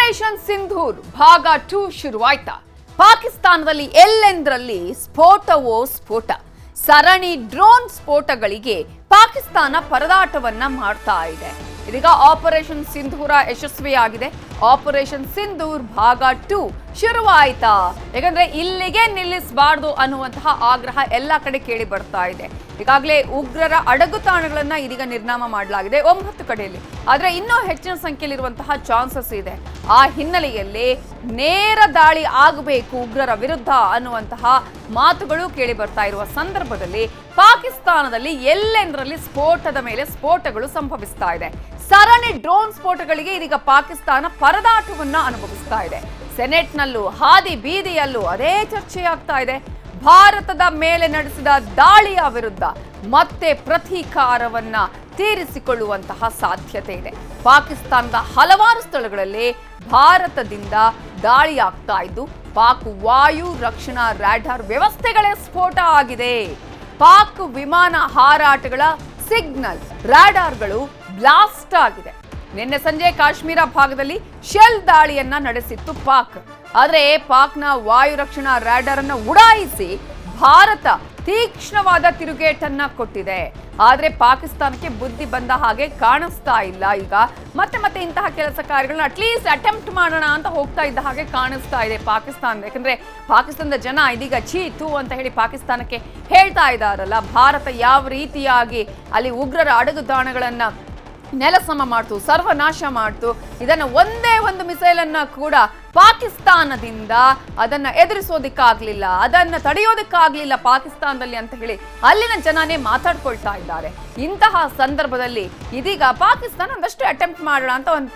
Operation Sindoor ಭಾಗ 2 ಶುರುವಾಯ್ತಾ? ಪಾಕಿಸ್ತಾನದಲ್ಲಿ ಎಲ್ಲೆಂದರಲ್ಲಿ ಸ್ಫೋಟವೋ ಸ್ಫೋಟ. ಸರಣಿ ಡ್ರೋನ್ ಸ್ಫೋಟಗಳಿಗೆ ಪಾಕಿಸ್ತಾನ ಪರದಾಟವನ್ನ ಮಾಡ್ತಾ ಇದೆ. ಇದೀಗ ಆಪರೇಷನ್ ಸಿಂಧೂರ ಯಶಸ್ವಿಯಾಗಿದೆ. ಆಪರೇಷನ್ ಸಿಂಧೂರ್ ಭಾಗ 2 ಶುರುವಾಯ್ತಾ? ಯಾಕಂದ್ರೆ ಇಲ್ಲಿಗೆ ನಿಲ್ಲಿಸಬಾರ್ದು ಅನ್ನುವಂತಹ ಆಗ್ರಹ ಎಲ್ಲ ಕಡೆ ಕೇಳಿ ಬರ್ತಾ ಇದೆ. ಈಗಾಗಲೇ ಉಗ್ರರ ಅಡಗುತಾಣಗಳನ್ನ ಇದೀಗ ನಿರ್ನಾಮ ಮಾಡಲಾಗಿದೆ 9 ಕಡೆಯಲ್ಲಿ. ಆದ್ರೆ ಇನ್ನೂ ಹೆಚ್ಚಿನ ಸಂಖ್ಯೆಯಲ್ಲಿರುವಂತಹ ಚಾನ್ಸಸ್ ಇದೆ. ಆ ಹಿನ್ನೆಲೆಯಲ್ಲಿ ನೇರ ದಾಳಿ ಆಗಬೇಕು ಉಗ್ರರ ವಿರುದ್ಧ ಅನ್ನುವಂತಹ ಮಾತುಗಳು ಕೇಳಿ ಬರ್ತಾ ಇರುವ ಸಂದರ್ಭದಲ್ಲಿ ಪಾಕಿಸ್ತಾನದಲ್ಲಿ ಎಲ್ಲೆಂದರಲ್ಲಿ ಸ್ಫೋಟದ ಮೇಲೆ ಸ್ಫೋಟಗಳು ಸಂಭವಿಸ್ತಾ ಇದೆ. ಸರಣಿ ಡ್ರೋನ್ ಸ್ಫೋಟಗಳಿಗೆ ಇದೀಗ ಪಾಕಿಸ್ತಾನ ಪರದಾಟವನ್ನ ಅನುಭವಿಸ್ತಾ ಇದೆ. ಸೆನೆಟ್ನಲ್ಲೂ ಹಾದಿ ಬೀದಿಯಲ್ಲೂ ಅದೇ ಚರ್ಚೆಯಾಗ್ತಾ ಇದೆ. ಭಾರತದ ಮೇಲೆ ನಡೆಸಿದ ದಾಳಿಯ ವಿರುದ್ಧ ಮತ್ತೆ ಪ್ರತೀಕಾರವನ್ನ ತೀರಿಸಿಕೊಳ್ಳುವಂತಹ ಸಾಧ್ಯತೆ ಇದೆ. ಪಾಕಿಸ್ತಾನದ ಹಲವಾರು ಸ್ಥಳಗಳಲ್ಲಿ ಭಾರತದಿಂದ ದಾಳಿ ಆಗ್ತಾ ಇದ್ದು ಪಾಕ್ ವಾಯು ರಕ್ಷಣಾ ರಾಡಾರ್ ವ್ಯವಸ್ಥೆಗಳೇ ಸ್ಫೋಟ ಆಗಿದೆ. ಪಾಕ್ ವಿಮಾನ ಹಾರಾಟಗಳ ಸಿಗ್ನಲ್ ರಾಡಾರ್ಗಳು ಬ್ಲಾಸ್ಟ್ ಆಗಿದೆ. ನಿನ್ನೆ ಸಂಜೆ ಕಾಶ್ಮೀರ ಭಾಗದಲ್ಲಿ ಶೆಲ್ ದಾಳಿಯನ್ನ ನಡೆಸಿತ್ತು ಪಾಕ್. ಆದರೆ ಪಾಕ್ನ ವಾಯು ರಕ್ಷಣಾ ರಾಡಾರ್ ಅನ್ನ ಉಡಾಯಿಸಿ ಭಾರತ ತೀಕ್ಷ್ಣವಾದ ತಿರುಗೇಟನ್ನ ಕೊಟ್ಟಿದೆ. ಆದ್ರೆ ಪಾಕಿಸ್ತಾನಕ್ಕೆ ಬುದ್ಧಿ ಬಂದ ಹಾಗೆ ಕಾಣಿಸ್ತಾ ಇಲ್ಲ. ಈಗ ಮತ್ತೆ ಇಂತಹ ಕೆಲಸ ಕಾರ್ಯಗಳನ್ನ ಅಟ್ಲೀಸ್ಟ್ ಅಟೆಂಪ್ಟ್ ಮಾಡೋಣ ಅಂತ ಹೋಗ್ತಾ ಇದ್ದ ಹಾಗೆ ಕಾಣಿಸ್ತಾ ಇದೆ ಪಾಕಿಸ್ತಾನ. ಯಾಕಂದ್ರೆ ಪಾಕಿಸ್ತಾನದ ಜನ ಇದೀಗ ಚೀತು ಅಂತ ಹೇಳಿ ಪಾಕಿಸ್ತಾನಕ್ಕೆ ಹೇಳ್ತಾ ಇದ್ದಾರಲ್ಲ, ಭಾರತ ಯಾವ ರೀತಿಯಾಗಿ ಅಲ್ಲಿ ಉಗ್ರರ ಅಡಗುತಾಣಗಳನ್ನ ನೆಲಸಮ ಮಾಡ್ತು, ಸರ್ವನಾಶ ಮಾಡ್ತು. ಇದನ್ನ ಒಂದೇ ಒಂದು ಮಿಸೈಲ್ ಅನ್ನ ಕೂಡ ಪಾಕಿಸ್ತಾನದಿಂದ ಅದನ್ನ ಎದುರಿಸೋದಿಕ್ಕಾಗ್ಲಿಲ್ಲ, ಅದನ್ನ ತಡೆಯೋದಿಕ್ಕಾಗ್ಲಿಲ್ಲ ಪಾಕಿಸ್ತಾನದಲ್ಲಿ ಅಂತ ಹೇಳಿ ಅಲ್ಲಿನ ಜನನೇ ಮಾತಾಡ್ಕೊಳ್ತಾ ಇದ್ದಾರೆ. ಇಂತಹ ಸಂದರ್ಭದಲ್ಲಿ ಇದೀಗ ಪಾಕಿಸ್ತಾನ ಒಂದಷ್ಟು ಅಟೆಂಪ್ಟ್ ಮಾಡೋಣ ಅಂತ ಒಂದು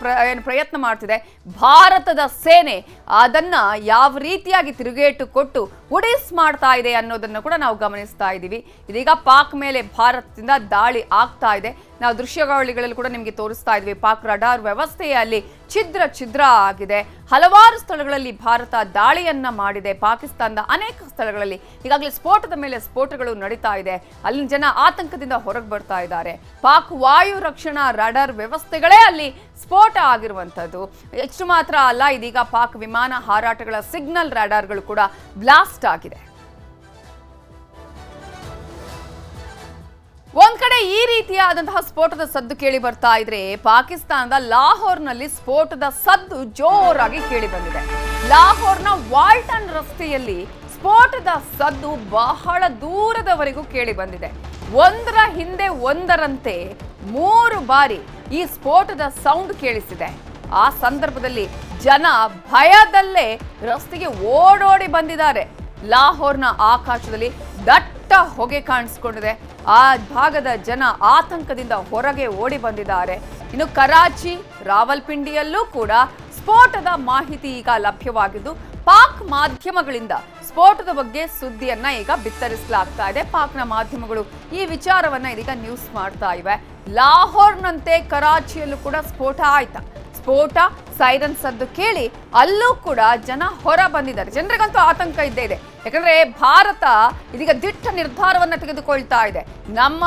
ಪ್ರಯತ್ನ ಮಾಡ್ತಿದೆ. ಭಾರತದ ಸೇನೆ ಅದನ್ನ ಯಾವ ರೀತಿಯಾಗಿ ತಿರುಗೇಟು ಕೊಟ್ಟು ಉಡಿಸ್ ಮಾಡ್ತಾ ಇದೆ ಅನ್ನೋದನ್ನು ಕೂಡ ನಾವು ಗಮನಿಸ್ತಾ ಇದ್ದೀವಿ. ಇದೀಗ ಪಾಕ್ ಮೇಲೆ ಭಾರತದಿಂದ ದಾಳಿ ಆಗ್ತಾ ಇದೆ. ನಾವು ದೃಶ್ಯಾವಳಿಗಳಲ್ಲಿ ಕೂಡ ನಿಮಗೆ ತೋರಿಸ್ತಾ ಇದ್ವಿ. ಪಾಕ್ ರಡಾರ್ ವ್ಯವಸ್ಥೆಯಲ್ಲಿ ಛಿದ್ರ ಆಗಿದೆ. ಹಲವಾರು ಸ್ಥಳಗಳಲ್ಲಿ ಭಾರತ ದಾಳಿಯನ್ನ ಮಾಡಿದೆ. ಪಾಕಿಸ್ತಾನದ ಅನೇಕ ಸ್ಥಳಗಳಲ್ಲಿ ಈಗಾಗಲೇ ಸ್ಫೋಟದ ಮೇಲೆ ಸ್ಫೋಟಗಳು ನಡೀತಾ ಇದೆ. ಅಲ್ಲಿನ ಜನ ಆತಂಕದಿಂದ ಹೊರಗೆ ಬರ್ತಾ ಇದ್ದಾರೆ. ಪಾಕ್ ವಾಯು ರಕ್ಷಣಾ ರಾಡಾರ್ ವ್ಯವಸ್ಥೆಗಳೇ ಅಲ್ಲಿ ಸ್ಫೋಟ ಆಗಿರುವಂಥದ್ದು. ಎಷ್ಟು ಮಾತ್ರ ಅಲ್ಲ, ಇದೀಗ ಪಾಕ್ ವಿಮಾನ ಹಾರಾಟಗಳ ಸಿಗ್ನಲ್ ರಾಡಾರ್ಗಳು ಕೂಡ ಬ್ಲಾಸ್ಟ್ ಆಗಿದೆ. ಒಂದ್ ಕಡೆ ಈ ರೀತಿಯಾದಂತಹ ಸ್ಫೋಟದ ಸದ್ದು ಕೇಳಿ ಬರ್ತಾ ಇದ್ರೆ, ಪಾಕಿಸ್ತಾನದ ಲಾಹೋರ್ನಲ್ಲಿ ಸ್ಫೋಟದ ಸದ್ದು ಜೋರಾಗಿ ಕೇಳಿ ಬಂದಿದೆ. ಲಾಹೋರ್ನ ವಾಲ್ಟನ್ ರಸ್ತೆಯಲ್ಲಿ ಸ್ಫೋಟದ ಸದ್ದು ಬಹಳ ದೂರದವರೆಗೂ ಕೇಳಿ ಬಂದಿದೆ. ಒಂದರ ಹಿಂದೆ ಒಂದರಂತೆ 3 ಬಾರಿ ಈ ಸ್ಫೋಟದ ಸೌಂಡ್ ಕೇಳಿಸಿದೆ. ಆ ಸಂದರ್ಭದಲ್ಲಿ ಜನ ಭಯದಲ್ಲೇ ರಸ್ತೆಗೆ ಓಡೋಡಿ ಬಂದಿದ್ದಾರೆ. ಲಾಹೋರ್ನ ಆಕಾಶದಲ್ಲಿ ದಟ್ಟ ಹೊಗೆ ಕಾಣಿಸ್ಕೊಂಡಿದೆ. ಆ ಭಾಗದ ಜನ ಆತಂಕದಿಂದ ಹೊರಗೆ ಓಡಿ ಬಂದಿದ್ದಾರೆ. ಇನ್ನು ಕರಾಚಿ, ರಾವಲ್ಪಿಂಡಿಯಲ್ಲೂ ಕೂಡ ಸ್ಫೋಟದ ಮಾಹಿತಿ ಈಗ ಲಭ್ಯವಾಗಿದ್ದು ಪಾಕ್ ಮಾಧ್ಯಮಗಳಿಂದ ಸ್ಫೋಟದ ಬಗ್ಗೆ ಸುದ್ದಿಯನ್ನ ಈಗ ಬಿತ್ತರಿಸಲಾಗ್ತಾ ಇದೆ. ಪಾಕ್ನ ಮಾಧ್ಯಮಗಳು ಈ ವಿಚಾರವನ್ನ ಇದೀಗ ನ್ಯೂಸ್ ಮಾಡ್ತಾ ಇವೆ. ಲಾಹೋರ್ನಂತೆ ಕರಾಚಿಯಲ್ಲೂ ಕೂಡ ಸ್ಫೋಟ ಆಯ್ತಾ? ಸ್ಫೋಟ, ಸೈರನ್ ಸದ್ದು ಕೇಳಿ ಅಲ್ಲೂ ಕೂಡ ಜನ ಹೊರ ಬಂದಿದ್ದಾರೆ. ಜನರಿಗಂತೂ ಆತಂಕ ಇದ್ದೇ ಇದೆ. ಯಾಕಂದ್ರೆ ಭಾರತ ಇದೀಗ ದಿಟ್ಟ ನಿರ್ಧಾರವನ್ನ ತೆಗೆದುಕೊಳ್ತಾ ಇದೆ. ನಮ್ಮ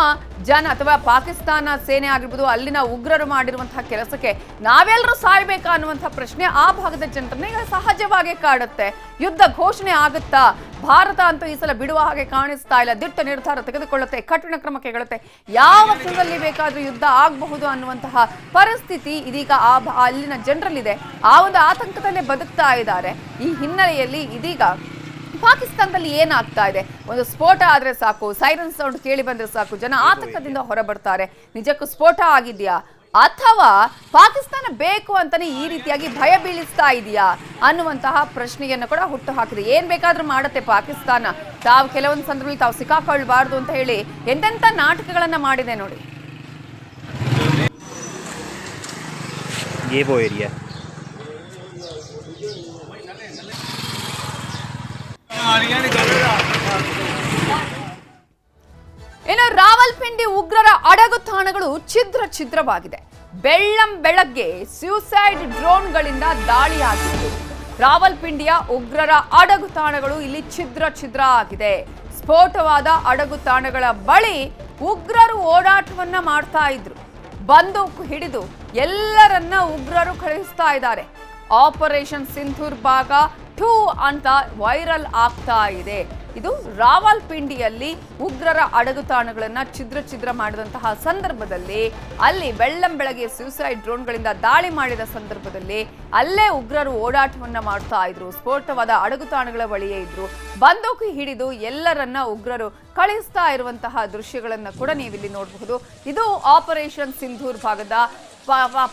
ಜನ ಅಥವಾ ಪಾಕಿಸ್ತಾನ ಸೇನೆ ಆಗಿರ್ಬೋದು, ಅಲ್ಲಿನ ಉಗ್ರರು ಮಾಡಿರುವಂತಹ ಕೆಲಸಕ್ಕೆ ನಾವೆಲ್ಲರೂ ಸಾಯ್ಬೇಕಾ ಅನ್ನುವಂತಹ ಪ್ರಶ್ನೆ ಆ ಭಾಗದ ಜನರನ್ನ ಈಗ ಸಹಜವಾಗಿ ಕಾಡುತ್ತೆ. ಯುದ್ಧ ಘೋಷಣೆ ಆಗುತ್ತಾ? ಭಾರತ ಅಂತೂ ಈ ಸಲ ಬಿಡುವ ಹಾಗೆ ಕಾಣಿಸ್ತಾ ಇಲ್ಲ. ದಿಟ್ಟ ನಿರ್ಧಾರ ತೆಗೆದುಕೊಳ್ಳುತ್ತೆ, ಕಠಿಣ ಕ್ರಮ ಕೈಗೊಳ್ಳುತ್ತೆ. ಯಾವ ಕ್ಷಣದಲ್ಲಿ ಬೇಕಾದ್ರೂ ಯುದ್ಧ ಆಗಬಹುದು ಅನ್ನುವಂತಹ ಪರಿಸ್ಥಿತಿ ಇದೀಗ ಅಲ್ಲಿನ ಜನರಲ್ಲಿದೆ. ಆ ಒಂದು ಆತಂಕದಲ್ಲೇ ಬದುಕ್ತಾ ಇದ್ದಾರೆ. ಈ ಹಿನ್ನೆಲೆಯಲ್ಲಿ ಇದೀಗ ಪಾಕಿಸ್ತಾನದಲ್ಲಿ ಏನಾಗ್ತಾ ಇದೆ? ಒಂದು ಸ್ಫೋಟ ಆದ್ರೆ ಸಾಕು, ಸೈರನ್ ಸೌಂಡ್ ಕೇಳಿ ಬಂದ್ರೆ ಸಾಕು, ಜನ ಆತಂಕದಿಂದ ಹೊರಬರ್ತಾರೆ. ನಿಜಕ್ಕೂ ಸ್ಫೋಟ ಆಗಿದೆಯಾ ಅಥವಾ ಪಾಕಿಸ್ತಾನ ಬೇಕು ಅಂತಾನೆ ಈ ರೀತಿಯಾಗಿ ಭಯ ಬೀಳಿಸ್ತಾ ಇದೆಯಾ ಅನ್ನುವಂತಹ ಪ್ರಶ್ನೆಯನ್ನು ಕೂಡ ಹುಟ್ಟು ಹಾಕಿದೆ. ಏನ್ ಬೇಕಾದ್ರೂ ಮಾಡುತ್ತೆ ಪಾಕಿಸ್ತಾನ. ತಾವು ಕೆಲವೊಂದು ಸಂದರ್ಭದಲ್ಲಿ ತಾವು ಸಿಕ್ಕಾಕೊಳ್ಬಾರ್ದು ಅಂತ ಹೇಳಿ ಎಂತೆಂಥ ನಾಟಕಗಳನ್ನ ಮಾಡಿದೆ ನೋಡಿ. ಇನ್ನು ರಾವಲ್ಪಿಂಡಿ ಉಗ್ರರ ಅಡಗುತಾಣಗಳು ಛಿದ್ರವಾಗಿದೆ. ಬೆಳ್ಳಂಬೆಳಗ್ಗೆ ಸ್ಯೂಸೈಡ್ ಡ್ರೋನ್ಗಳಿಂದ ದಾಳಿಯಾಗಿತ್ತು. ರಾವಲ್ಪಿಂಡಿಯ ಉಗ್ರರ ಅಡಗುತಾಣಗಳು ಇಲ್ಲಿ ಛಿದ್ರ ಆಗಿದೆ. ಸ್ಫೋಟವಾದ ಅಡಗುತಾಣಗಳ ಬಳಿ ಉಗ್ರರು ಓಡಾಟವನ್ನ ಮಾಡ್ತಾ ಇದ್ರು. ಬಂದೂಕು ಹಿಡಿದು ಎಲ್ಲರನ್ನ ಉಗ್ರರು ಕಳುಹಿಸ್ತಾ ಇದ್ದಾರೆ. ಆಪರೇಷನ್ ಸಿಂಧೂರ್ ಭಾಗ 2 ಅಂತ ವೈರಲ್ ಆಗ್ತಾ ಇದೆ. ಇದು ರಾವಲ್ಪಿಂಡಿಯಲ್ಲಿ ಉಗ್ರರ ಅಡಗುತಾಣಗಳನ್ನ ಛಿದ್ರ ಮಾಡಿದಂತಹ ಸಂದರ್ಭದಲ್ಲಿ ಅಲ್ಲಿ ಬೆಳ್ಳಂಬೆಳಗ್ಗೆ ಸೂಸೈಡ್ ಡ್ರೋನ್ಗಳಿಂದ ದಾಳಿ ಮಾಡಿದ ಸಂದರ್ಭದಲ್ಲಿ ಅಲ್ಲೇ ಉಗ್ರರು ಓಡಾಟವನ್ನ ಮಾಡ್ತಾ ಇದ್ರು. ಸ್ಫೋಟವಾದ ಅಡಗುತಾಣಗಳ ಬಳಿಯೇ ಇದ್ರು. ಬಂದೂಕು ಹಿಡಿದು ಎಲ್ಲರನ್ನ ಉಗ್ರರು ಕಳಿಸ್ತಾ ಇರುವಂತಹ ದೃಶ್ಯಗಳನ್ನ ಕೂಡ ನೀವಿಲ್ಲಿ ನೋಡಬಹುದು. ಇದು ಆಪರೇಷನ್ ಸಿಂಧೂರ್ ಭಾಗದ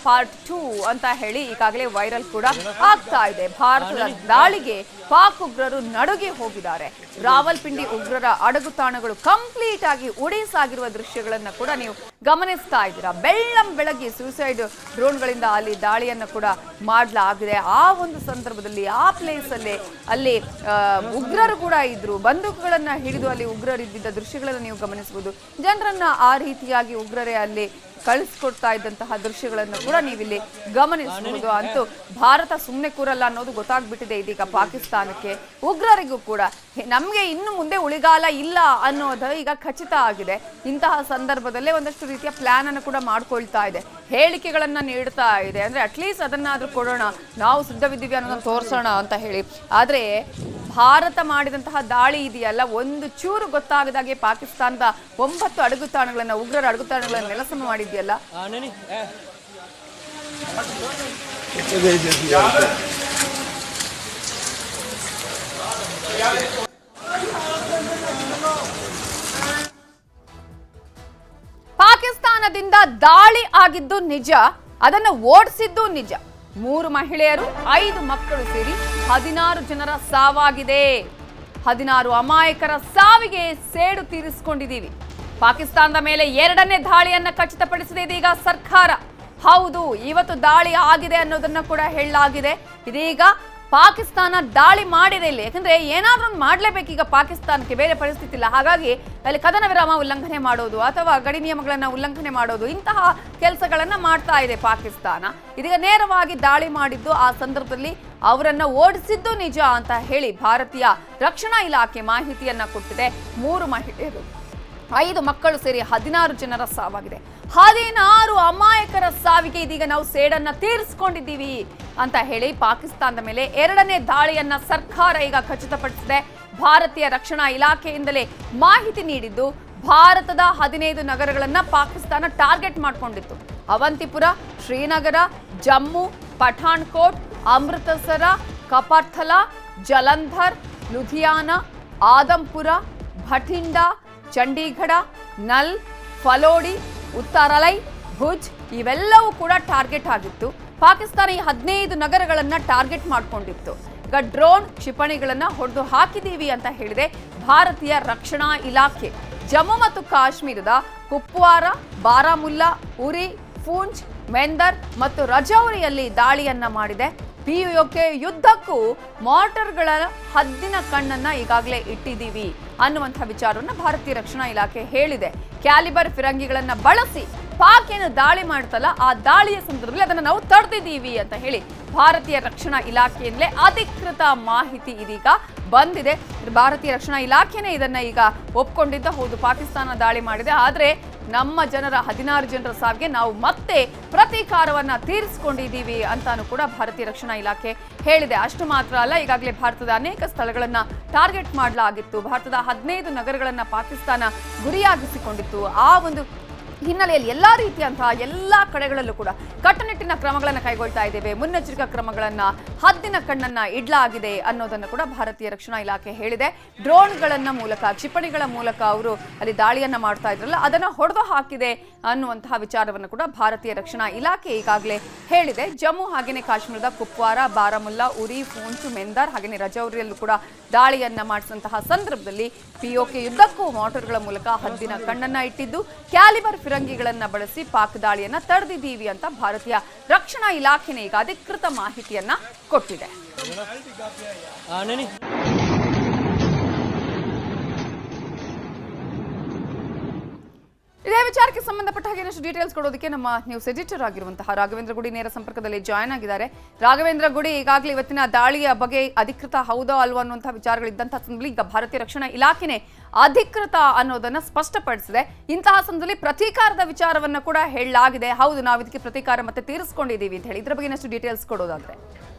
ಪಾರ್ಟ್ 2 ಅಂತ ಹೇಳಿ ಈಗಾಗಲೇ ವೈರಲ್ ಕೂಡ ಆಗ್ತಾ ಇದೆ. ಭಾರತದ ದಾಳಿಗೆ ಪಾಕ್ ಉಗ್ರರು ನಡುಗಿ ಹೋಗಿದ್ದಾರೆ. ರಾವಲ್ಪಿಂಡಿ ಉಗ್ರರ ಅಡಗುತಾಣಗಳು ಕಂಪ್ಲೀಟ್ ಆಗಿ ಉಡೀಸಾಗಿರುವ ದೃಶ್ಯಗಳನ್ನ ಕೂಡ ನೀವು ಗಮನಿಸ್ತಾ ಇದ್ದೀರಾ. ಬೆಳ್ಳಂಬೆಳಗ್ಗೆ ಸೂಸೈಡ್ ಡ್ರೋನ್ಗಳಿಂದ ಅಲ್ಲಿ ದಾಳಿಯನ್ನು ಕೂಡ ಮಾಡಲಾಗಿದೆ. ಆ ಒಂದು ಸಂದರ್ಭದಲ್ಲಿ ಆ ಪ್ಲೇಸ್ ಅಲ್ಲಿ ಉಗ್ರರು ಕೂಡ ಇದ್ರು. ಬಂದೂಕುಗಳನ್ನ ಹಿಡಿದು ಅಲ್ಲಿ ಉಗ್ರರು ಇದ್ದಿದ್ದ ದೃಶ್ಯಗಳನ್ನು ನೀವು ಗಮನಿಸಬಹುದು. ಜನರನ್ನ ಆ ರೀತಿಯಾಗಿ ಉಗ್ರರೇ ಅಲ್ಲಿ ಕಳಿಸ್ಕೊಡ್ತಾ ಇದ್ದಂತಹ ದೃಶ್ಯಗಳನ್ನು ಕೂಡ ನೀವಿಲ್ಲಿ ಗಮನಿಸಬಹುದು. ಅಂತೂ ಭಾರತ ಸುಮ್ಮನೆ ಕೂರಲ್ಲ ಅನ್ನೋದು ಗೊತ್ತಾಗ್ಬಿಟ್ಟಿದೆ ಇದೀಗ ಪಾಕಿಸ್ತಾನಕ್ಕೆ. ಉಗ್ರರಿಗೂ ಕೂಡ ನಮ್ಗೆ ಇನ್ನು ಮುಂದೆ ಉಳಿಗಾಲ ಇಲ್ಲ ಅನ್ನೋದು ಈಗ ಖಚಿತ ಆಗಿದೆ. ಇಂತಹ ಸಂದರ್ಭದಲ್ಲೇ ಒಂದಷ್ಟು ರೀತಿಯ ಪ್ಲಾನ್ ಅನ್ನು ಕೂಡ ಮಾಡ್ಕೊಳ್ತಾ ಇದೆ, ಹೇಳಿಕೆಗಳನ್ನ ನೀಡ್ತಾ ಇದೆ. ಅಂದ್ರೆ ಅಟ್ಲೀಸ್ಟ್ ಅದನ್ನಾದ್ರೂ ಕೊಡೋಣ, ನಾವು ಸಿದ್ಧವಿದ್ದೀವಿ ಅನ್ನೋದನ್ನ ತೋರಿಸೋಣ ಅಂತ ಹೇಳಿ. ಆದ್ರೆ ಭಾರತ ಮಾಡಿದಂತಹ ದಾಳಿ ಇದೆಯಲ್ಲ, ಒಂದು ಚೂರು ಗೊತ್ತಾಗದಾಗೆ ಪಾಕಿಸ್ತಾನದ 9 ಅಡಗುತಾಣಗಳನ್ನ ಉಗ್ರರ ಅಡಗುತಾಣಗಳನ್ನ ನೆಲಸಮ ಮಾಡಿದ್ಯಲ್ಲ. ಪಾಕಿಸ್ತಾನದಿಂದ ದಾಳಿ ಆಗಿದ್ದು ನಿಜ, ಅದನ್ನ ಓಡಿಸಿದ್ದು ನಿಜ. 3 ಮಹಿಳೆಯರು 5 ಮಕ್ಕಳು ಸೇರಿ 16 ಜನರ ಸಾವಾಗಿದೆ. 16 ಅಮಾಯಕರ ಸಾವಿಗೆ ಸೇಡು ತೀರಿಸಿಕೊಂಡಿದ್ದೀವಿ. ಪಾಕಿಸ್ತಾನದ ಮೇಲೆ 2ನೇ ದಾಳಿಯನ್ನ ಖಚಿತಪಡಿಸಿದೆ ಇದೀಗ ಸರ್ಕಾರ. ಹೌದು, ಇವತ್ತು ದಾಳಿ ಆಗಿದೆ ಅನ್ನೋದನ್ನ ಕೂಡ ಹೇಳಲಾಗಿದೆ. ಇದೀಗ ಪಾಕಿಸ್ತಾನ ದಾಳಿ ಮಾಡಿದೆ ಇಲ್ಲಿ. ಯಾಕಂದ್ರೆ ಏನಾದ್ರೂ ಒಂದು ಮಾಡ್ಲೇಬೇಕೀಗ ಪಾಕಿಸ್ತಾನಕ್ಕೆ, ಬೇರೆ ಪರಿಸ್ಥಿತಿ ಇಲ್ಲ. ಹಾಗಾಗಿ ಅಲ್ಲಿ ಕದನ ವಿರಾಮ ಉಲ್ಲಂಘನೆ ಮಾಡೋದು ಅಥವಾ ಗಡಿ ನಿಯಮಗಳನ್ನ ಉಲ್ಲಂಘನೆ ಮಾಡೋದು, ಇಂತಹ ಕೆಲಸಗಳನ್ನ ಮಾಡ್ತಾ ಇದೆ ಪಾಕಿಸ್ತಾನ. ಇದೀಗ ನೇರವಾಗಿ ದಾಳಿ ಮಾಡಿದ್ದು, ಆ ಸಂದರ್ಭದಲ್ಲಿ ಅವರನ್ನ ಓಡಿಸಿದ್ದು ನಿಜ ಅಂತ ಹೇಳಿ ಭಾರತೀಯ ರಕ್ಷಣಾ ಇಲಾಖೆ ಮಾಹಿತಿಯನ್ನ ಕೊಟ್ಟಿದೆ. 3 ಮಹಿಳೆಯರು 5 ಮಕ್ಕಳು ಸೇರಿ 16 ಜನರ ಸಾವಾಗಿದೆ. 16 ಅಮಾಯಕರ ಸಾವಿಗೆ ಇದೀಗ ನಾವು ಸೇಡನ್ನ ತೀರಿಸಿಕೊಂಡಿದ್ದೀವಿ ಅಂತ ಹೇಳಿ ಪಾಕಿಸ್ತಾನದ ಮೇಲೆ 2ನೇ ದಾಳಿಯನ್ನ ಸರ್ಕಾರ ಈಗ ಖಚಿತಪಡಿಸಿದೆ. ಭಾರತೀಯ ರಕ್ಷಣಾ ಇಲಾಖೆಯಿಂದಲೇ ಮಾಹಿತಿ ನೀಡಿದ್ದು, ಭಾರತದ 15 ನಗರಗಳನ್ನ ಪಾಕಿಸ್ತಾನ ಟಾರ್ಗೆಟ್ ಮಾಡಿಕೊಂಡಿತ್ತು. ಅವಂತಿಪುರ, ಶ್ರೀನಗರ, ಜಮ್ಮು, ಪಠಾಣ್ಕೋಟ್, ಅಮೃತಸರ, ಕಪರ್ಥಲಾ, ಜಲಂಧರ್, ಲುಧಿಯಾನಾ, ಆದಂಪುರ, ಭಟಿಂಡಾ, ಚಂಡೀಗಢ, ನಲ್, ಫಲೋಡಿ, ಉತ್ತರಲೈ, ಭುಜ್ ಇವೆಲ್ಲವೂ ಕೂಡ ಟಾರ್ಗೆಟ್ ಆಗಿತ್ತು. ಪಾಕಿಸ್ತಾನ ಈ 15 ನಗರಗಳನ್ನ ಟಾರ್ಗೆಟ್ ಮಾಡಿಕೊಂಡಿತ್ತು. ಈಗ ಡ್ರೋನ್ ಕ್ಷಿಪಣಿಗಳನ್ನ ಹೊಡೆದು ಹಾಕಿದೀವಿ ಅಂತ ಹೇಳಿದೆ ಭಾರತೀಯ ರಕ್ಷಣಾ ಇಲಾಖೆ. ಜಮ್ಮು ಮತ್ತು ಕಾಶ್ಮೀರದ ಕುಪ್ವಾರ, ಬಾರಾಮುಲ್ಲಾ, ಉರಿ, ಪೂಂಚ್, ಮೆಂದರ್ ಮತ್ತು ರಜೌರಿಯಲ್ಲಿ ದಾಳಿಯನ್ನ ಮಾಡಿದೆ. ಪಿಒಕೆ ಯುದ್ಧಕ್ಕೂ ಮಾರ್ಟರ್ಗಳ ಹದ್ದಿನ ಕಣ್ಣನ್ನ ಈಗಾಗಲೇ ಇಟ್ಟಿದ್ದೀವಿ ಅನ್ನುವಂಥ ವಿಚಾರವನ್ನ ಭಾರತೀಯ ರಕ್ಷಣಾ ಇಲಾಖೆ ಹೇಳಿದೆ. ಕ್ಯಾಲಿಬರ್ ಫಿರಂಗಿಗಳನ್ನ ಬಳಸಿ ಪಾಕ್ ಏನು ದಾಳಿ ಮಾಡ್ತಲ್ಲ, ಆ ದಾಳಿಯ ಸಂದರ್ಭದಲ್ಲಿ ಅದನ್ನ ನಾವು ತಡೆದಿದ್ದೀವಿ ಅಂತ ಹೇಳಿ ಭಾರತೀಯ ರಕ್ಷಣಾ ಇಲಾಖೆಯಿಂದಲೇ ಅಧಿಕೃತ ಮಾಹಿತಿ ಇದೀಗ ಬಂದಿದೆ. ಭಾರತೀಯ ರಕ್ಷಣಾ ಇಲಾಖೆನೇ ಇದನ್ನ ಈಗ ಒಪ್ಕೊಂಡಿದ್ದ. ಹೌದು, ಪಾಕಿಸ್ತಾನ ದಾಳಿ ಮಾಡಿದೆ, ಆದ್ರೆ ನಮ್ಮ ಜನರ 16 ಜನರ ಸಾವಿಗೆ ನಾವು ಮತ್ತೆ ಪ್ರತೀಕಾರವನ್ನ ತೀರಿಸಿಕೊಂಡಿದ್ದೀವಿ ಅಂತಾನು ಕೂಡ ಭಾರತೀಯ ರಕ್ಷಣಾ ಇಲಾಖೆ ಹೇಳಿದೆ. ಅಷ್ಟು ಮಾತ್ರ ಅಲ್ಲ, ಈಗಾಗಲೇ ಭಾರತದ ಅನೇಕ ಸ್ಥಳಗಳನ್ನ ಟಾರ್ಗೆಟ್ ಮಾಡಲಾಗಿತ್ತು. ಭಾರತದ 15 ನಗರಗಳನ್ನ ಪಾಕಿಸ್ತಾನ ಗುರಿಯಾಗಿಸಿಕೊಂಡಿತ್ತು. ಆ ಒಂದು ಹಿನ್ನೆಲೆಯಲ್ಲಿ ಎಲ್ಲಾ ರೀತಿಯಂತಹ ಎಲ್ಲಾ ಕಡೆಗಳಲ್ಲೂ ಕೂಡ ಕಟ್ಟುನಿಟ್ಟಿನ ಕ್ರಮಗಳನ್ನು ಕೈಗೊಳ್ತಾ ಇದ್ದೇವೆ, ಮುನ್ನೆಚ್ಚರಿಕಾ ಕ್ರಮಗಳನ್ನ, ಹದ್ದಿನ ಕಣ್ಣನ್ನ ಇಡ್ಲಾಗಿದೆ ಅನ್ನೋದನ್ನು ಕೂಡ ಭಾರತೀಯ ರಕ್ಷಣಾ ಇಲಾಖೆ ಹೇಳಿದೆ. ಡ್ರೋನ್ಗಳನ್ನ ಮೂಲಕ, ಕ್ಷಿಪಣಿಗಳ ಮೂಲಕ ಅವರು ಅಲ್ಲಿ ದಾಳಿಯನ್ನ ಮಾಡ್ತಾ ಇದ್ರಲ್ಲ, ಅದನ್ನ ಹೊಡೆದು ಹಾಕಿದೆ ಅನ್ನುವಂತಹ ವಿಚಾರವನ್ನು ಕೂಡ ಭಾರತೀಯ ರಕ್ಷಣಾ ಇಲಾಖೆ ಈಗಾಗಲೇ ಹೇಳಿದೆ. ಜಮ್ಮು ಹಾಗೇನೆ ಕಾಶ್ಮೀರದ ಕುಪ್ವಾರ, ಬಾರಾಮುಲ್ಲಾ, ಉರಿ, ಪೂಂಚ್, ಮೆಂದರ್ ಹಾಗೇನೆ ರಜೌರಿಯಲ್ಲೂ ಕೂಡ ದಾಳಿಯನ್ನ ಮಾಡಿಸಿದಂತಹ ಸಂದರ್ಭದಲ್ಲಿ ಪಿಒಕೆ ಯುದ್ಧಕ್ಕೂ ಮಾರ್ಟರ್ಗಳ ಮೂಲಕ ಹದ್ದಿನ ಕಣ್ಣನ್ನ ಇಟ್ಟಿದ್ದು, ಕ್ಯಾಲಿಬರ್ ಫಿರಂಗಿಗಳನ್ನ ಬಳಸಿ ಪಾಕ್ ದಾಳಿಯನ್ನ ತಡೆದಿದ್ದೀವಿ ಅಂತ ಭಾರತೀಯ ರಕ್ಷಣಾ ಇಲಾಖೆನೇ ಈಗ ಅಧಿಕೃತ ಮಾಹಿತಿಯನ್ನ ಕೊಟ್ಟಿದೆ. ಇದೇ ವಿಚಾರಕ್ಕೆ ಸಂಬಂಧಪಟ್ಟ ಹಾಗೆ ಇನ್ನಷ್ಟು ಡೀಟೇಲ್ಸ್ ಕೊಡೋದಕ್ಕೆ ನಮ್ಮ ನ್ಯೂಸ್ ಎಡಿಟರ್ ಆಗಿರುವಂತಹ ರಾಘವೇಂದ್ರ ಗುಡಿ ನೇರ ಸಂಪರ್ಕದಲ್ಲಿ ಜಾಯ್ನ್ ಆಗಿದ್ದಾರೆ. ರಾಘವೇಂದ್ರ ಗುಡಿ, ಈಗಾಗಲೇ ಇವತ್ತಿನ ದಾಳಿಯ ಬಗ್ಗೆ ಅಧಿಕೃತ ಹೌದೋ ಅಲ್ವೋ ಅನ್ನುವಂತಹ ವಿಚಾರಗಳಿದ್ದಂತಹ ಸಂದರ್ಭದಲ್ಲಿ ಈಗ ಭಾರತೀಯ ರಕ್ಷಣಾ ಇಲಾಖೆನೇ ಅಧಿಕೃತ ಅನ್ನೋದನ್ನ ಸ್ಪಷ್ಟಪಡಿಸಿದೆ. ಇಂತಹ ಸಂದರ್ಭದಲ್ಲಿ ಪ್ರತೀಕಾರದ ವಿಚಾರವನ್ನ ಕೂಡ ಹೇಳಲಾಗಿದೆ. ಹೌದು, ನಾವು ಇದಕ್ಕೆ ಪ್ರತೀಕಾರ ಮತ್ತೆ ತೀರಿಸಿಕೊಂಡಿದ್ದೀವಿ ಅಂತ ಹೇಳಿ, ಇದ್ರ ಬಗ್ಗೆ ಇನ್ನಷ್ಟು ಡೀಟೇಲ್ಸ್ ಕೊಡೋದಾದ್ರೆ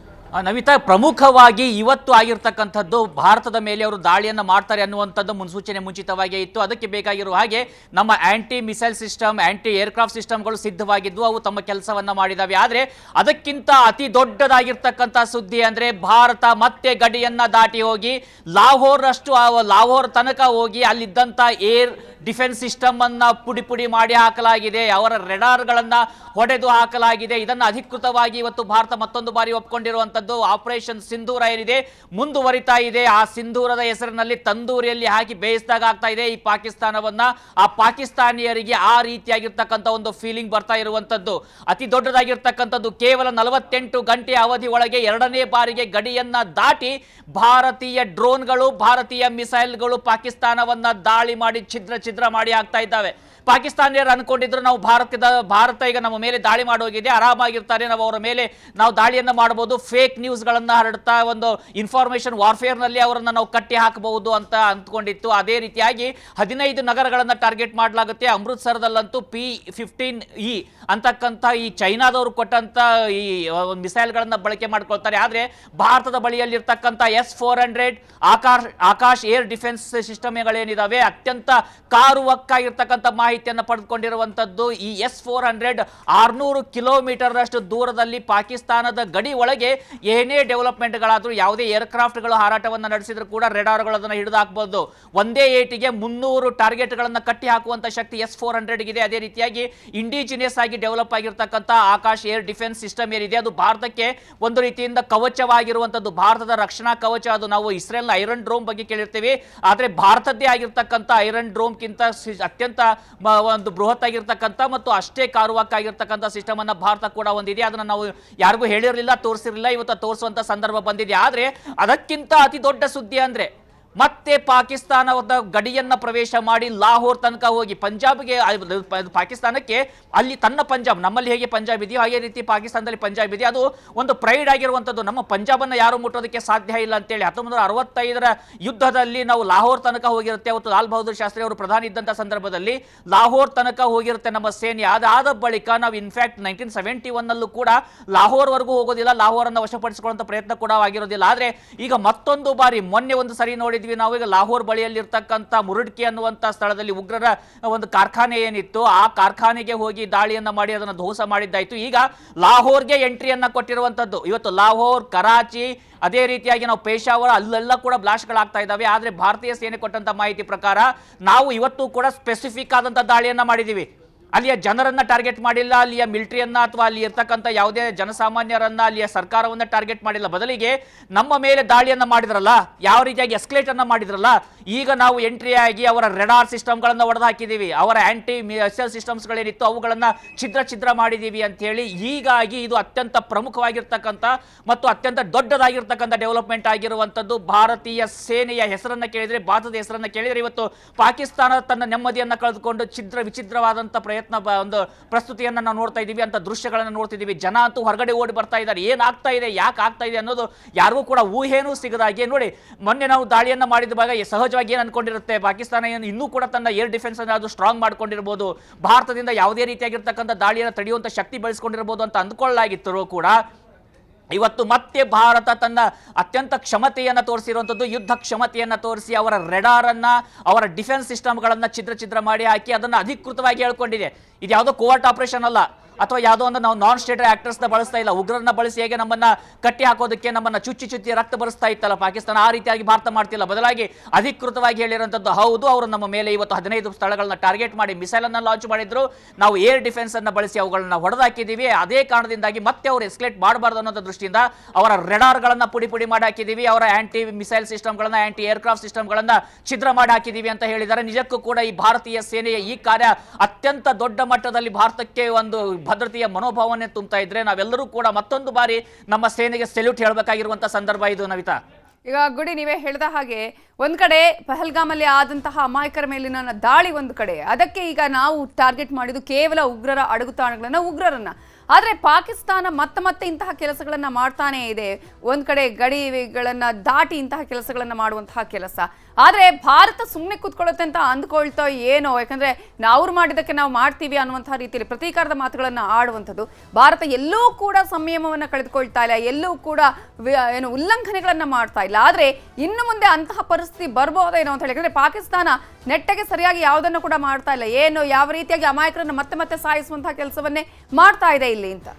ನವಿತಾ, ಪ್ರಮುಖವಾಗಿ ಇವತ್ತು ಆಗಿರ್ತಕ್ಕಂಥದ್ದು ಭಾರತದ ಮೇಲೆ ಅವರು ದಾಳಿಯನ್ನು ಮಾಡ್ತಾರೆ ಅನ್ನುವಂಥದ್ದು ಮುನ್ಸೂಚನೆ ಮುಂಚಿತವಾಗಿಯೇ ಇತ್ತು. ಅದಕ್ಕೆ ಬೇಕಾಗಿರುವ ಹಾಗೆ ನಮ್ಮ anti missile system, anti aircraft ಸಿಸ್ಟಮ್ಗಳು ಸಿದ್ಧವಾಗಿದ್ದು ಅವು ತಮ್ಮ ಕೆಲಸವನ್ನು ಮಾಡಿದಾವೆ. ಆದರೆ ಅದಕ್ಕಿಂತ ಅತಿ ದೊಡ್ಡದಾಗಿರ್ತಕ್ಕಂಥ ಸುದ್ದಿ ಅಂದರೆ ಭಾರತ ಮತ್ತೆ ಗಡಿಯನ್ನು ದಾಟಿ ಹೋಗಿ ಲಾಹೋರ್ ತನಕ ಹೋಗಿ ಅಲ್ಲಿದ್ದಂಥ ಏರ್ ಡಿಫೆನ್ಸ್ ಸಿಸ್ಟಮ್ ಅನ್ನ ಪುಡಿ ಮಾಡಿ ಹಾಕಲಾಗಿದೆ. ಅವರ ರೆಡಾರ್ಗಳನ್ನ ಹೊಡೆದು ಹಾಕಲಾಗಿದೆ. ಇದನ್ನು ಅಧಿಕೃತವಾಗಿ ಇವತ್ತು ಭಾರತ ಮತ್ತೊಂದು ಬಾರಿ ಒಪ್ಕೊಂಡಿರುವಂತದ್ದು. ಆಪರೇಷನ್ ಸಿಂಧೂರ ಏನಿದೆ ಮುಂದುವರಿತಾ ಇದೆ. ಆ ಸಿಂಧೂರದ ಹೆಸರಿನಲ್ಲಿ ತಂದೂರಿಯಲ್ಲಿ ಹಾಕಿ ಬೇಯಿಸಿದಾಗ ಆಗ್ತಾ ಇದೆ ಈ ಪಾಕಿಸ್ತಾನವನ್ನ. ಆ ಪಾಕಿಸ್ತಾನಿಯರಿಗೆ ಆ ರೀತಿಯಾಗಿರ್ತಕ್ಕಂಥ ಒಂದು ಫೀಲಿಂಗ್ ಬರ್ತಾ ಇರುವಂತದ್ದು. ಅತಿ ದೊಡ್ಡದಾಗಿರ್ತಕ್ಕಂಥದ್ದು ಕೇವಲ 48 ಗಂಟೆ ಅವಧಿ ಒಳಗೆ ಎರಡನೇ ಬಾರಿಗೆ ಗಡಿಯನ್ನ ದಾಟಿ ಭಾರತೀಯ ಡ್ರೋನ್ಗಳು, ಭಾರತೀಯ ಮಿಸೈಲ್ಗಳು ಪಾಕಿಸ್ತಾನವನ್ನ ದಾಳಿ ಮಾಡಿ ಛಿದ್ರ ಮಾಡಿ ಆಗ್ತಾ ಇದ್ದಾವೆ. ಪಾಕಿಸ್ತಾನಿಯರು ಅನ್ಕೊಂಡಿದ್ರು ನಾವು ಭಾರತ ಈಗ ನಮ್ಮ ಮೇಲೆ ದಾಳಿ ಮಾಡೋಗಿದೆ, ಆರಾಮಾಗಿರ್ತಾರೆ, ನಾವು ಅವರ ಮೇಲೆ ನಾವು ದಾಳಿಯನ್ನು ಮಾಡಬಹುದು, ಫೇಕ್ ನ್ಯೂಸ್ಗಳನ್ನ ಹರಡ್ತಾ ಒಂದು ಇನ್ಫಾರ್ಮೇಶನ್ ವಾರ್ಫೇರ್ ನಲ್ಲಿ ಅವರನ್ನ ನಾವು ಕಟ್ಟಿ ಹಾಕಬಹುದು ಅಂತ ಅಂದ್ಕೊಂಡಿತ್ತು. ಅದೇ ರೀತಿಯಾಗಿ 15 ನಗರಗಳನ್ನ ಟಾರ್ಗೆಟ್ ಮಾಡಲಾಗುತ್ತೆ. ಅಮೃತ್ಸರದಲ್ಲಂತೂ P-15E ಅಂತಕ್ಕಂಥ ಈ ಚೈನಾದವರು ಕೊಟ್ಟಂತ ಈ ಮಿಸೈಲ್ಗಳನ್ನ ಬಳಕೆ ಮಾಡ್ಕೊಳ್ತಾರೆ. ಆದ್ರೆ ಭಾರತದ ಬಳಿಯಲ್ಲಿರ್ತಕ್ಕಂಥ S-400 ಆಕಾಶ್ ಏರ್ ಡಿಫೆನ್ಸ್ ಸಿಸ್ಟಮ್ಗಳೇನಿದಾವೆ ಅತ್ಯಂತ ಕಾರುವಕ್ಕಾಗಿರ್ತಕ್ಕಂಥ ಮಾಹಿತಿಯನ್ನು ಪಡೆದುಕೊಂಡಿರುವಂತದ್ದು. ಈ S-400 600 ಕಿಲೋಮೀಟರ್ ಅಷ್ಟು ದೂರದಲ್ಲಿ ಪಾಕಿಸ್ತಾನದ ಗಡಿ ಒಳಗೆ ಏನೇ ಡೆವಲಪ್ಮೆಂಟ್ಗಳಾದ್ರೂ, ಯಾವುದೇ ಏರ್ಕ್ರಾಫ್ಟ್ಗಳು ಹಾರಾಟವನ್ನು ನಡೆಸಿದ್ರು ಕೂಡ ರೆಡಾರ್ಗಳು ಅದನ್ನು ಹಿಡಿದು ಹಾಕಬಹುದು. ಒಂದೇ ಏಟಿಗೆ 300 ಟಾರ್ಗೆಟ್ಗಳನ್ನು ಕಟ್ಟಿ ಹಾಕುವಂತ ಶಕ್ತಿ S-400 ಇದೆ. ಅದೇ ರೀತಿಯಾಗಿ ಇಂಡಿಜಿನಿಯಸ್ ಆಗಿ ಡೆವಲಪ್ ಆಗಿರ್ತಕ್ಕಂಥ ಆಕಾಶ್ ಏರ್ ಡಿಫೆನ್ಸ್ ಸಿಸ್ಟಮ್ ಏನಿದೆ ಅದು ಭಾರತಕ್ಕೆ ಒಂದು ರೀತಿಯಿಂದ ಕವಚವಾಗಿರುವಂತದ್ದು, ಭಾರತದ ರಕ್ಷಣಾ ಕವಚ. ಅದು ನಾವು ಇಸ್ರೇಲ್ನ ಐರನ್ ಡ್ರೋಮ್ ಬಗ್ಗೆ ಕೇಳಿರ್ತೀವಿ, ಆದ್ರೆ ಭಾರತದ್ದೇ ಆಗಿರ್ತಕ್ಕಂಥ ಐರನ್ ಡ್ರೋಮ್ಗಿಂತ ಅತ್ಯಂತ ಒಂದು ಬೃಹತ್ ಆಗಿರ್ತಕ್ಕಂಥ ಮತ್ತು ಅಷ್ಟೇ ಕಾರುವಕ್ಕಾಗಿರ್ತಕ್ಕಂಥ ಸಿಸ್ಟಮ್ ಅನ್ನ ಭಾರತ ಕೂಡ ಹೊಂದಿದೆ. ಅದನ್ನ ನಾವು ಯಾರಿಗೂ ಹೇಳಿರಲಿಲ್ಲ, ತೋರಿಸಿರಲಿಲ್ಲ, ಇವತ್ತು ತೋರಿಸುವಂತ ಸಂದರ್ಭ ಬಂದಿದೆ. ಆದ್ರೆ ಅದಕ್ಕಿಂತ ಅತಿ ದೊಡ್ಡ ಸುದ್ದಿ ಅಂದ್ರೆ ಮತ್ತೆ ಪಾಕಿಸ್ತಾನದ ಗಡಿಯನ್ನ ಪ್ರವೇಶ ಮಾಡಿ ಲಾಹೋರ್ ತನಕ ಹೋಗಿ ಪಂಜಾಬ್ಗೆ, ಪಾಕಿಸ್ತಾನಕ್ಕೆ ಅಲ್ಲಿ ತನ್ನ ಪಂಜಾಬ್, ನಮ್ಮಲ್ಲಿ ಹೇಗೆ ಪಂಜಾಬ್ ಇದೆಯೋ ಹಾಗೆ ರೀತಿ ಪಾಕಿಸ್ತಾನದಲ್ಲಿ ಪಂಜಾಬ್ ಇದೆ. ಅದು ಒಂದು ಪ್ರೈಡ್ ಆಗಿರುವಂಥದ್ದು. ನಮ್ಮ ಪಂಜಾಬನ್ನು ಯಾರು ಮುಟ್ಟೋದಕ್ಕೆ ಸಾಧ್ಯ ಇಲ್ಲ ಅಂತೇಳಿ 1965ರ ಯುದ್ಧದಲ್ಲಿ ನಾವು ಲಾಹೋರ್ ತನಕ ಹೋಗಿರುತ್ತೆ. ಅವತ್ತು ಲಾಲ್ ಬಹದ್ದೂರ್ ಶಾಸ್ತ್ರಿ ಅವರು ಪ್ರಧಾನಿ ಇದ್ದಂಥ ಸಂದರ್ಭದಲ್ಲಿ ಲಾಹೋರ್ ತನಕ ಹೋಗಿರುತ್ತೆ ನಮ್ಮ ಸೇನೆ. ಅದಾದ ಬಳಿಕ ನಾವು ಇನ್ಫ್ಯಾಕ್ಟ್ 1971ನಲ್ಲೂ ಕೂಡ ಲಾಹೋರ್ವರೆಗೂ ಹೋಗೋದಿಲ್ಲ, ಲಾಹೋರನ್ನು ವಶಪಡಿಸಿಕೊಳ್ಳುವಂಥ ಪ್ರಯತ್ನ ಕೂಡ ಆಗಿರೋದಿಲ್ಲ. ಆದರೆ ಈಗ ಮತ್ತೊಂದು ಬಾರಿ ಮೊನ್ನೆ ಒಂದು ಸರಿ ನೋಡಿದ್ವಿ ನಾವು. ಈಗ ಲಾಹೋರ್ ಬಳಿಯಲ್ಲಿರ್ತಕ್ಕಂಥ ಮುರುಡ್ಕಿ ಅನ್ನುವಂಥ ಸ್ಥಳದಲ್ಲಿ ಉಗ್ರರ ಒಂದು ಕಾರ್ಖಾನೆ ಏನಿತ್ತು, ಆ ಕಾರ್ಖಾನೆಗೆ ಹೋಗಿ ದಾಳಿಯನ್ನ ಮಾಡಿ ಅದನ್ನು ಧ್ವಂಸ ಮಾಡಿದ್ದಾಯ್ತು. ಈಗ ಲಾಹೋರ್ಗೆ ಎಂಟ್ರಿಯನ್ನ ಕೊಟ್ಟಿರುವಂತದ್ದು. ಇವತ್ತು ಲಾಹೋರ್, ಕರಾಚಿ, ಅದೇ ರೀತಿಯಾಗಿ ನಾವು ಪೇಶಾವರ, ಅಲ್ಲೆಲ್ಲ ಕೂಡ ಬ್ಲಾಸ್ಟ್ಗಳಾಗ್ತಾ ಇದ್ದಾವೆ. ಆದರೆ ಭಾರತೀಯ ಸೇನೆ ಕೊಟ್ಟಂತ ಮಾಹಿತಿ ಪ್ರಕಾರ ನಾವು ಇವತ್ತು ಕೂಡ ಸ್ಪೆಸಿಫಿಕ್ ಆದಂತ ದಾಳಿಯನ್ನ ಮಾಡಿದ್ದೀವಿ. ಅಲ್ಲಿಯ ಜನರನ್ನ ಟಾರ್ಗೆಟ್ ಮಾಡಿಲ್ಲ, ಅಲ್ಲಿಯ ಮಿಲಿಟರಿಯನ್ನ ಅಥವಾ ಅಲ್ಲಿ ಇರ್ತಕ್ಕಂಥ ಯಾವುದೇ ಜನಸಾಮಾನ್ಯರನ್ನ, ಅಲ್ಲಿಯ ಸರ್ಕಾರವನ್ನ ಟಾರ್ಗೆಟ್ ಮಾಡಿಲ್ಲ. ಬದಲಿಗೆ ನಮ್ಮ ಮೇಲೆ ದಾಳಿಯನ್ನ ಮಾಡಿದ್ರಲ್ಲ, ಯಾವ ರೀತಿಯಾಗಿ ಎಸ್ಕಲೇಟ್ ಅನ್ನ ಮಾಡಿದ್ರಲ್ಲ, ಈಗ ನಾವು ಎಂಟ್ರಿ ಆಗಿ ಅವರ ರೆಡಾರ್ ಸಿಸ್ಟಮ್ಗಳನ್ನ ಒಡೆದು ಹಾಕಿದೀವಿ, ಅವರ ಆಂಟಿ ಮಿಸೈಲ್ ಸಿಸ್ಟಮ್ಸ್ಗಳೇನಿತ್ತು ಅವುಗಳನ್ನ ಛಿದ್ರ ಮಾಡಿದೀವಿ ಅಂತ ಹೇಳಿ. ಹೀಗಾಗಿ ಇದು ಅತ್ಯಂತ ಪ್ರಮುಖವಾಗಿರ್ತಕ್ಕಂಥ ಮತ್ತು ಅತ್ಯಂತ ದೊಡ್ಡದಾಗಿರ್ತಕ್ಕಂಥ ಡೆವಲಪ್ಮೆಂಟ್ ಆಗಿರುವಂತದ್ದು. ಭಾರತೀಯ ಸೇನೆಯ ಹೆಸರನ್ನ ಕೇಳಿದ್ರೆ, ಭಾರತದ ಹೆಸರನ್ನ ಕೇಳಿದ್ರೆ ಇವತ್ತು ಪಾಕಿಸ್ತಾನ ತನ್ನ ನೆಮ್ಮದಿಯನ್ನ ಕಳೆದುಕೊಂಡು ವಿಚಿತ್ರವಾದಂಥ ಪ್ರಯತ್ನ, ಒಂದು ಪ್ರಸ್ತುತಿಯನ್ನ ನಾವು ನೋಡ್ತಾ ಇದೀವಿ, ಅಂತ ದೃಶ್ಯಗಳನ್ನು ನೋಡ್ತಿದ್ದೀವಿ. ಜನ ಅಂತೂ ಹೊರಗಡೆ ಓಡಿ ಬರ್ತಾ ಇದ್ದಾರೆ. ಏನಾಗ್ತಾ ಇದೆ, ಯಾಕೆ ಆಗ್ತಾ ಇದೆ ಅನ್ನೋದು ಯಾರಿಗೂ ಕೂಡ ಊಹೆನೂ ಸಿಗದಾಗೆ. ನೋಡಿ, ಮೊನ್ನೆ ನಾವು ದಾಳಿಯನ್ನ ಮಾಡಿದಾಗ ಸಹಜವಾಗಿ ಏನು ಅನ್ಕೊಂಡಿರುತ್ತೆ, ಪಾಕಿಸ್ತಾನ ಇನ್ನೂ ಕೂಡ ತನ್ನ ಏರ್ ಡಿಫೆನ್ಸ್ ಅನ್ನು ಅದು ಸ್ಟ್ರಾಂಗ್ ಮಾಡ್ಕೊಂಡಿರ್ಬೋದು, ಭಾರತದಿಂದ ಯಾವುದೇ ರೀತಿಯಾಗಿರ್ತಕ್ಕಂಥ ದಾಳಿಯನ್ನು ತಡೆಯುವಂಥ ಶಕ್ತಿ ಬೆಳೆಸ್ಕೊಂಡಿರ್ಬೋದು ಅಂತ ಅಂದ್ಕೊಳ್ಳಲಾಗಿತ್ತರೂ ಕೂಡ ಇವತ್ತು ಮತ್ತೆ ಭಾರತ ತನ್ನ ಅತ್ಯಂತ ಕ್ಷಮತೆಯನ್ನು ತೋರಿಸಿರುವಂಥದ್ದು, ಯುದ್ಧ ಕ್ಷಮತೆಯನ್ನು ತೋರಿಸಿ ಅವರ ರೆಡಾರನ್ನ, ಅವರ ಡಿಫೆನ್ಸ್ ಸಿಸ್ಟಮ್ಗಳನ್ನು ಛಿದ್ರ ಮಾಡಿ ಹಾಕಿ ಅದನ್ನು ಅಧಿಕೃತವಾಗಿ ಹೇಳ್ಕೊಂಡಿದೆ. ಇದು ಯಾವುದೋ ಕೋವರ್ಟ್ ಆಪರೇಷನ್ ಅಲ್ಲ, ಅಥವಾ ಯಾವುದೋ ಒಂದು ನಾವು ನಾನ್ ಸ್ಟೇಟರಿ ಆಕ್ಟರ್ಸ್ನ ಬಳಸ್ತಾ ಇಲ್ಲ. ಉಗ್ರರನ್ನ ಬಳಸಿ ಹೇಗೆ ನಮ್ಮನ್ನ ಕಟ್ಟಿ ಹಾಕೋದಕ್ಕೆ ನಮ್ಮನ್ನ ಚುಚ್ಚಿ ರಕ್ತ ಬರಿಸ್ತಾ ಇತ್ತಲ್ಲ ಪಾಕಿಸ್ತಾನ, ಆ ರೀತಿಯಾಗಿ ಭಾರತ ಮಾಡ್ತಿಲ್ಲ. ಬದಲಾಗಿ ಅಧಿಕೃತವಾಗಿ ಹೇಳಿರುವಂಥದ್ದು, ಹೌದು ಅವರು ನಮ್ಮ ಮೇಲೆ ಇವತ್ತು 15 ಸ್ಥಳಗಳನ್ನ ಟಾರ್ಗೆಟ್ ಮಾಡಿ ಮಿಸೈಲ್ ಅನ್ನ ಲಾಂಚ್ ಮಾಡಿದ್ರು, ನಾವು ಏರ್ ಡಿಫೆನ್ಸ್ ಅನ್ನ ಬಳಸಿ ಅವುಗಳನ್ನ ಹೊಡೆದಾಕಿದ್ದೀವಿ. ಅದೇ ಕಾರಣದಿಂದಾಗಿ ಮತ್ತೆ ಅವರು ಎಸ್ಕಲೇಟ್ ಮಾಡಬಾರ್ದು ಅನ್ನೋ ದೃಷ್ಟಿಯಿಂದ ಅವರ ರೆಡಾರ್ಗಳನ್ನ ಪುಡಿ ಮಾಡಿ ಹಾಕಿದ್ದೀವಿ, ಅವರ ಆಂಟಿ ಮಿಸೈಲ್ ಸಿಸ್ಟಮ್ಗಳನ್ನ, ಆಂಟಿ ಏರ್ಕ್ರಾಫ್ಟ್ ಸಿಸ್ಟಮ್ಗಳನ್ನ ಛಿದ್ರ ಮಾಡಿ ಹಾಕಿದ್ದೀವಿ ಅಂತ ಹೇಳಿದ್ದಾರೆ. ನಿಜಕ್ಕೂ ಕೂಡ ಈ ಭಾರತೀಯ ಸೇನೆಯ ಈ ಕಾರ್ಯ ಅತ್ಯಂತ ದೊಡ್ಡ ಮಟ್ಟದಲ್ಲಿ ಭಾರತಕ್ಕೆ ಒಂದು ಭದ್ರತೆಯ ಮನೋಭಾವನೆ ತುಂಬುತ್ತಾ ಇದ್ರೆ ನಾವೆಲ್ಲರೂ ಕೂಡ ಮತ್ತೊಂದು ಬಾರಿ ನಮ್ಮ ಸೇನೆಗೆ ಸೆಲ್ಯೂಟ್ ಹೇಳಬೇಕಾಗಿರುವಂತಹ ಸಂದರ್ಭ ಇದು. ನವಿತಾ, ಈಗ ಗುಡಿ ನೀವೇ ಹೇಳಿದ ಹಾಗೆ ಒಂದ್ ಕಡೆ ಪಹಲ್ಗಾಮಲ್ಲಿ ಆದಂತಹ ಅಮಾಯಕರ ಮೇಲಿನ ದಾಳಿ ಒಂದು ಕಡೆ, ಅದಕ್ಕೆ ಈಗ ನಾವು ಟಾರ್ಗೆಟ್ ಮಾಡಿದ್ದು ಕೇವಲ ಉಗ್ರರ ಅಡಗುತಾಣಗಳನ್ನ, ಉಗ್ರರನ್ನ. ಆದ್ರೆ ಪಾಕಿಸ್ತಾನ ಮತ್ತೆ ಇಂತಹ ಕೆಲಸಗಳನ್ನ ಮಾಡ್ತಾನೆ ಇದೆ. ಒಂದ್ ಕಡೆ ಗಡಿಗಳನ್ನ ದಾಟಿ ಇಂತಹ ಕೆಲಸಗಳನ್ನ ಮಾಡುವಂತಹ ಕೆಲಸ. ಆದ್ರೆ ಭಾರತ ಸುಮ್ಮನೆ ಕೂತ್ಕೊಳ್ಳುತ್ತೆ ಅಂತ ಅಂದ್ಕೊಳ್ತಾ ಏನೋ, ಯಾಕಂದ್ರೆ ಅವ್ರು ಮಾಡಿದಕ್ಕೆ ನಾವು ಮಾಡ್ತೀವಿ ಅನ್ನುವಂತಹ ರೀತಿಯಲ್ಲಿ ಪ್ರತೀಕಾರದ ಮಾತುಗಳನ್ನ ಆಡುವಂಥದ್ದು. ಭಾರತ ಎಲ್ಲೂ ಕೂಡ ಸಂಯಮವನ್ನ ಕಳೆದುಕೊಳ್ತಾ ಇಲ್ಲ, ಎಲ್ಲೂ ಕೂಡ ಏನು ಉಲ್ಲಂಘನೆಗಳನ್ನ ಮಾಡ್ತಾ ಇಲ್ಲ. ಆದ್ರೆ ಇನ್ನು ಮುಂದೆ ಅಂತಹ ಪರಿಸ್ಥಿತಿ ಬರ್ಬೋದೇನೋ ಅಂತ ಹೇಳಿ, ಯಾಕಂದ್ರೆ ಪಾಕಿಸ್ತಾನ ನೆಟ್ಟಗೆ ಸರಿಯಾಗಿ ಯಾವುದನ್ನು ಕೂಡ ಮಾಡ್ತಾ ಇಲ್ಲ, ಏನು ಯಾವ ರೀತಿಯಾಗಿ ಅಮಾಯಕರನ್ನ ಮತ್ತೆ ಸಾಯಿಸುವಂತಹ ಕೆಲಸವನ್ನೇ ಮಾಡ್ತಾ ಇದೆ ಇಲ್ಲಿ ಅಂತ.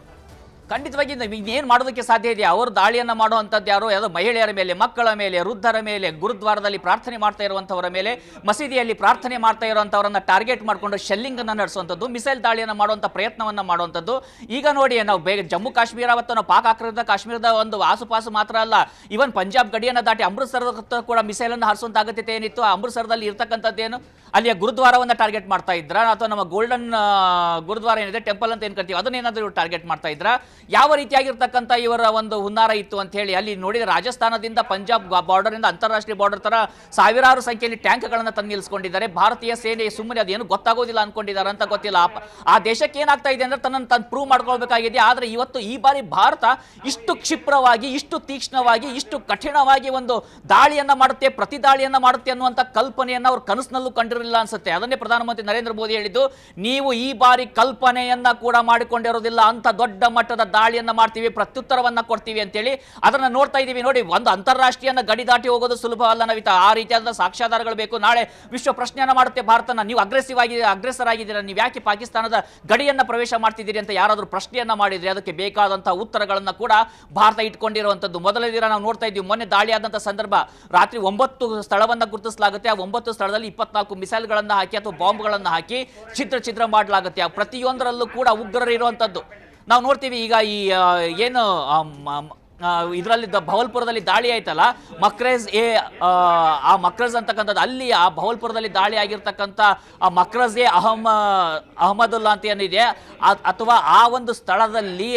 ಖಂಡಿತವಾಗಿ ಇನ್ನೇನು ಮಾಡೋದಕ್ಕೆ ಸಾಧ್ಯ ಇದೆ? ಅವರು ದಾಳಿಯನ್ನು ಮಾಡುವಂಥದ್ದು ಯಾವುದೋ ಮಹಿಳೆಯರ ಮೇಲೆ, ಮಕ್ಕಳ ಮೇಲೆ, ವೃದ್ಧರ ಮೇಲೆ, ಗುರುದ್ವಾರದಲ್ಲಿ ಪ್ರಾರ್ಥನೆ ಮಾಡ್ತಾ ಇರುವಂಥವರ ಮೇಲೆ, ಮಸೀದಿಯಲ್ಲಿ ಪ್ರಾರ್ಥನೆ ಮಾಡ್ತಾ ಇರುವಂಥವರನ್ನ ಟಾರ್ಗೆಟ್ ಮಾಡಿಕೊಂಡು ಶೆಲ್ಲಿಂಗ್ ಅನ್ನು ನಡೆಸುವಂಥದ್ದು, ಮಿಸೈಲ್ ದಾಳಿಯನ್ನು ಮಾಡುವಂಥ ಪ್ರಯತ್ನವನ್ನು ಮಾಡುವಂಥದ್ದು. ಈಗ ನೋಡಿ, ನಾವು ಬೇಗ ಜಮ್ಮು ಕಾಶ್ಮೀರ ಮತ್ತು ನಾವು ಪಾಕ್ ಆಕ್ರಮಿತ ಕಾಶ್ಮೀರದ ಒಂದು ಆಸುಪಾಸು ಮಾತ್ರ ಅಲ್ಲ, ಇವನ್ ಪಂಜಾಬ್ ಗಡಿಯನ್ನು ದಾಟಿ ಅಮೃತಸರದ ಕೂಡ ಮಿಸೈಲ್ ಅನ್ನು ಹಾರಿಸುವಂಥ ಅಗತ್ಯತೆ ಏನಿತ್ತು? ಅಮೃತಸರದಲ್ಲಿ ಇರ್ತಕ್ಕಂಥದ್ದೇನು? ಅಲ್ಲಿಯ ಗುರುದ್ವಾರವನ್ನು ಟಾರ್ಗೆಟ್ ಮಾಡ್ತಾ ಇದ್ರ, ಅಥವಾ ನಮ್ಮ ಗೋಲ್ಡನ್ ಗುರುದ್ವಾರ ಏನಿದೆ, ಟೆಂಪಲ್ ಅಂತ ಏನು ಕರಿತೀವಿ, ಅದನ್ನೇನಾದರೂ ಟಾರ್ಗೆಟ್ ಮಾಡ್ತಾ ಇದ್ರ? ಯಾವ ರೀತಿಯಾಗಿರ್ತಕ್ಕಂಥ ಇವರ ಒಂದು ಹುನ್ನಾರ ಇತ್ತು ಅಂತ ಹೇಳಿ ಅಲ್ಲಿ ನೋಡಿದ್ರೆ, ರಾಜಸ್ಥಾನದಿಂದ ಪಂಜಾಬ್ ಬಾರ್ಡರ್ ಇಂದ ಅಂತಾರಾಷ್ಟ್ರೀಯ ಬಾರ್ಡರ್ ತರ ಸಾವಿರಾರು ಸಂಖ್ಯೆಯಲ್ಲಿ ಟ್ಯಾಂಕ್ಗಳನ್ನು ತಂದು ನಿಲ್ಲಿಸಿಕೊಂಡಿದ್ದಾರೆ. ಭಾರತೀಯ ಸೇನೆ ಸುಮ್ಮನೆ ಅದೇನು ಗೊತ್ತಾಗೋದಿಲ್ಲ ಅನ್ಕೊಂಡಿದ್ದಾರೆ ಅಂತ ಗೊತ್ತಿಲ್ಲ. ಆ ದೇಶಕ್ಕೆ ಏನಾಗ್ತಾ ಇದೆ ಅಂದ್ರೆ ತನ್ನನ್ನು ತಾನು ಪ್ರೂವ್ ಮಾಡ್ಕೊಳ್ಬೇಕಾಗಿದೆ. ಆದ್ರೆ ಇವತ್ತು ಈ ಬಾರಿ ಭಾರತ ಇಷ್ಟು ಕ್ಷಿಪ್ರವಾಗಿ, ಇಷ್ಟು ತೀಕ್ಷ್ಣವಾಗಿ, ಇಷ್ಟು ಕಠಿಣವಾಗಿ ಒಂದು ದಾಳಿಯನ್ನ ಮಾಡುತ್ತೆ, ಪ್ರತಿ ದಾಳಿಯನ್ನ ಮಾಡುತ್ತೆ ಅನ್ನುವಂಥ ಕಲ್ಪನೆಯನ್ನ ಅವ್ರ ಕನಸಿನಲ್ಲೂ ಕಂಡಿರಲಿಲ್ಲ ಅನ್ಸುತ್ತೆ. ಅದನ್ನೇ ಪ್ರಧಾನಮಂತ್ರಿ ನರೇಂದ್ರ ಮೋದಿ ಹೇಳಿದ್ದು, ನೀವು ಈ ಬಾರಿ ಕಲ್ಪನೆಯನ್ನ ಕೂಡ ಮಾಡಿಕೊಂಡಿರೋದಿಲ್ಲ, ಅಂತ ದೊಡ್ಡ ಮಟ್ಟದ ದಾಳಿಯನ್ನ ಮಾಡ್ತೀವಿ, ಪ್ರತ್ಯುತ್ತರವನ್ನ ಕೊಡ್ತೀವಿ ಅಂತೇಳಿ. ಅದನ್ನ ನೋಡ್ತಾ ಇದೀವಿ ನೋಡಿ. ಒಂದು ಅಂತಾರಾಷ್ಟ್ರೀಯ ಗಡಿ ದಾಟಿ ಹೋಗೋದು ಸುಲಭ ಅಲ್ಲ ನವಿತಾ. ಆ ರೀತಿಯಾದ ಸಾಕ್ಷ್ಯಾಧಾರಗಳು ಬೇಕು. ನಾಳೆ ವಿಶ್ವ ಪ್ರಶ್ನೆಯನ್ನ ಮಾಡುತ್ತೆ ಭಾರತನ, ನೀವು ಅಗ್ರೆಸರ್ ಆಗಿದ್ದೀರಾ, ನೀವು ಯಾಕೆ ಪಾಕಿಸ್ತಾನದ ಗಡಿಯನ್ನ ಪ್ರವೇಶ ಮಾಡ್ತಿದ್ದೀರಿ ಅಂತ ಯಾರಾದರೂ ಪ್ರಶ್ನೆಯನ್ನ ಮಾಡಿದ್ರೆ ಅದಕ್ಕೆ ಬೇಕಾದಂತಹ ಉತ್ತರಗಳನ್ನ ಕೂಡ ಭಾರತ ಇಟ್ಕೊಂಡಿರುವಂತದ್ದು. ಮೊದಲನೇ ದಿನ ನಾವು ನೋಡ್ತಾ ಇದ್ದೀವಿ, ಮೊನ್ನೆ ದಾಳಿ ಆದಂತಹ ಸಂದರ್ಭ ರಾತ್ರಿ 9 ಸ್ಥಳವನ್ನ ಗುರುತಿಸಲಾಗುತ್ತೆ. ಆ 9 ಸ್ಥಳದಲ್ಲಿ 24 ಮಿಸೈಲ್ಗಳನ್ನ ಹಾಕಿ ಅಥವಾ ಬಾಂಬ್ಗಳನ್ನ ಹಾಕಿ ಛಿದ್ರ ಮಾಡಲಾಗುತ್ತೆ. ಆ ಪ್ರತಿಯೊಂದರಲ್ಲೂ ಕೂಡ ಉಗ್ರರು ಇರುವಂತದ್ದು ನಾವು ನೋಡ್ತೀವಿ. ಈಗ ಈ ಏನು ಇದರಲ್ಲಿ ಭವಲ್ಪುರದಲ್ಲಿ ದಾಳಿ ಆಯ್ತಲ್ಲ, ಮಕ್ರೇಜ್ ಆ ಮಕ್ರೇಜ್ ಅಂತಕ್ಕಂಥದ್ದು, ಅಲ್ಲಿ ಆ ಭವಲ್ಪುರದಲ್ಲಿ ದಾಳಿ ಆಗಿರ್ತಕ್ಕಂಥ ಆ ಮಕ್ರಜ್ ಅಹಮದುಲ್ಲಾ ಅಂತ ಏನಿದೆ, ಅಥವಾ ಆ ಒಂದು ಸ್ಥಳದಲ್ಲಿ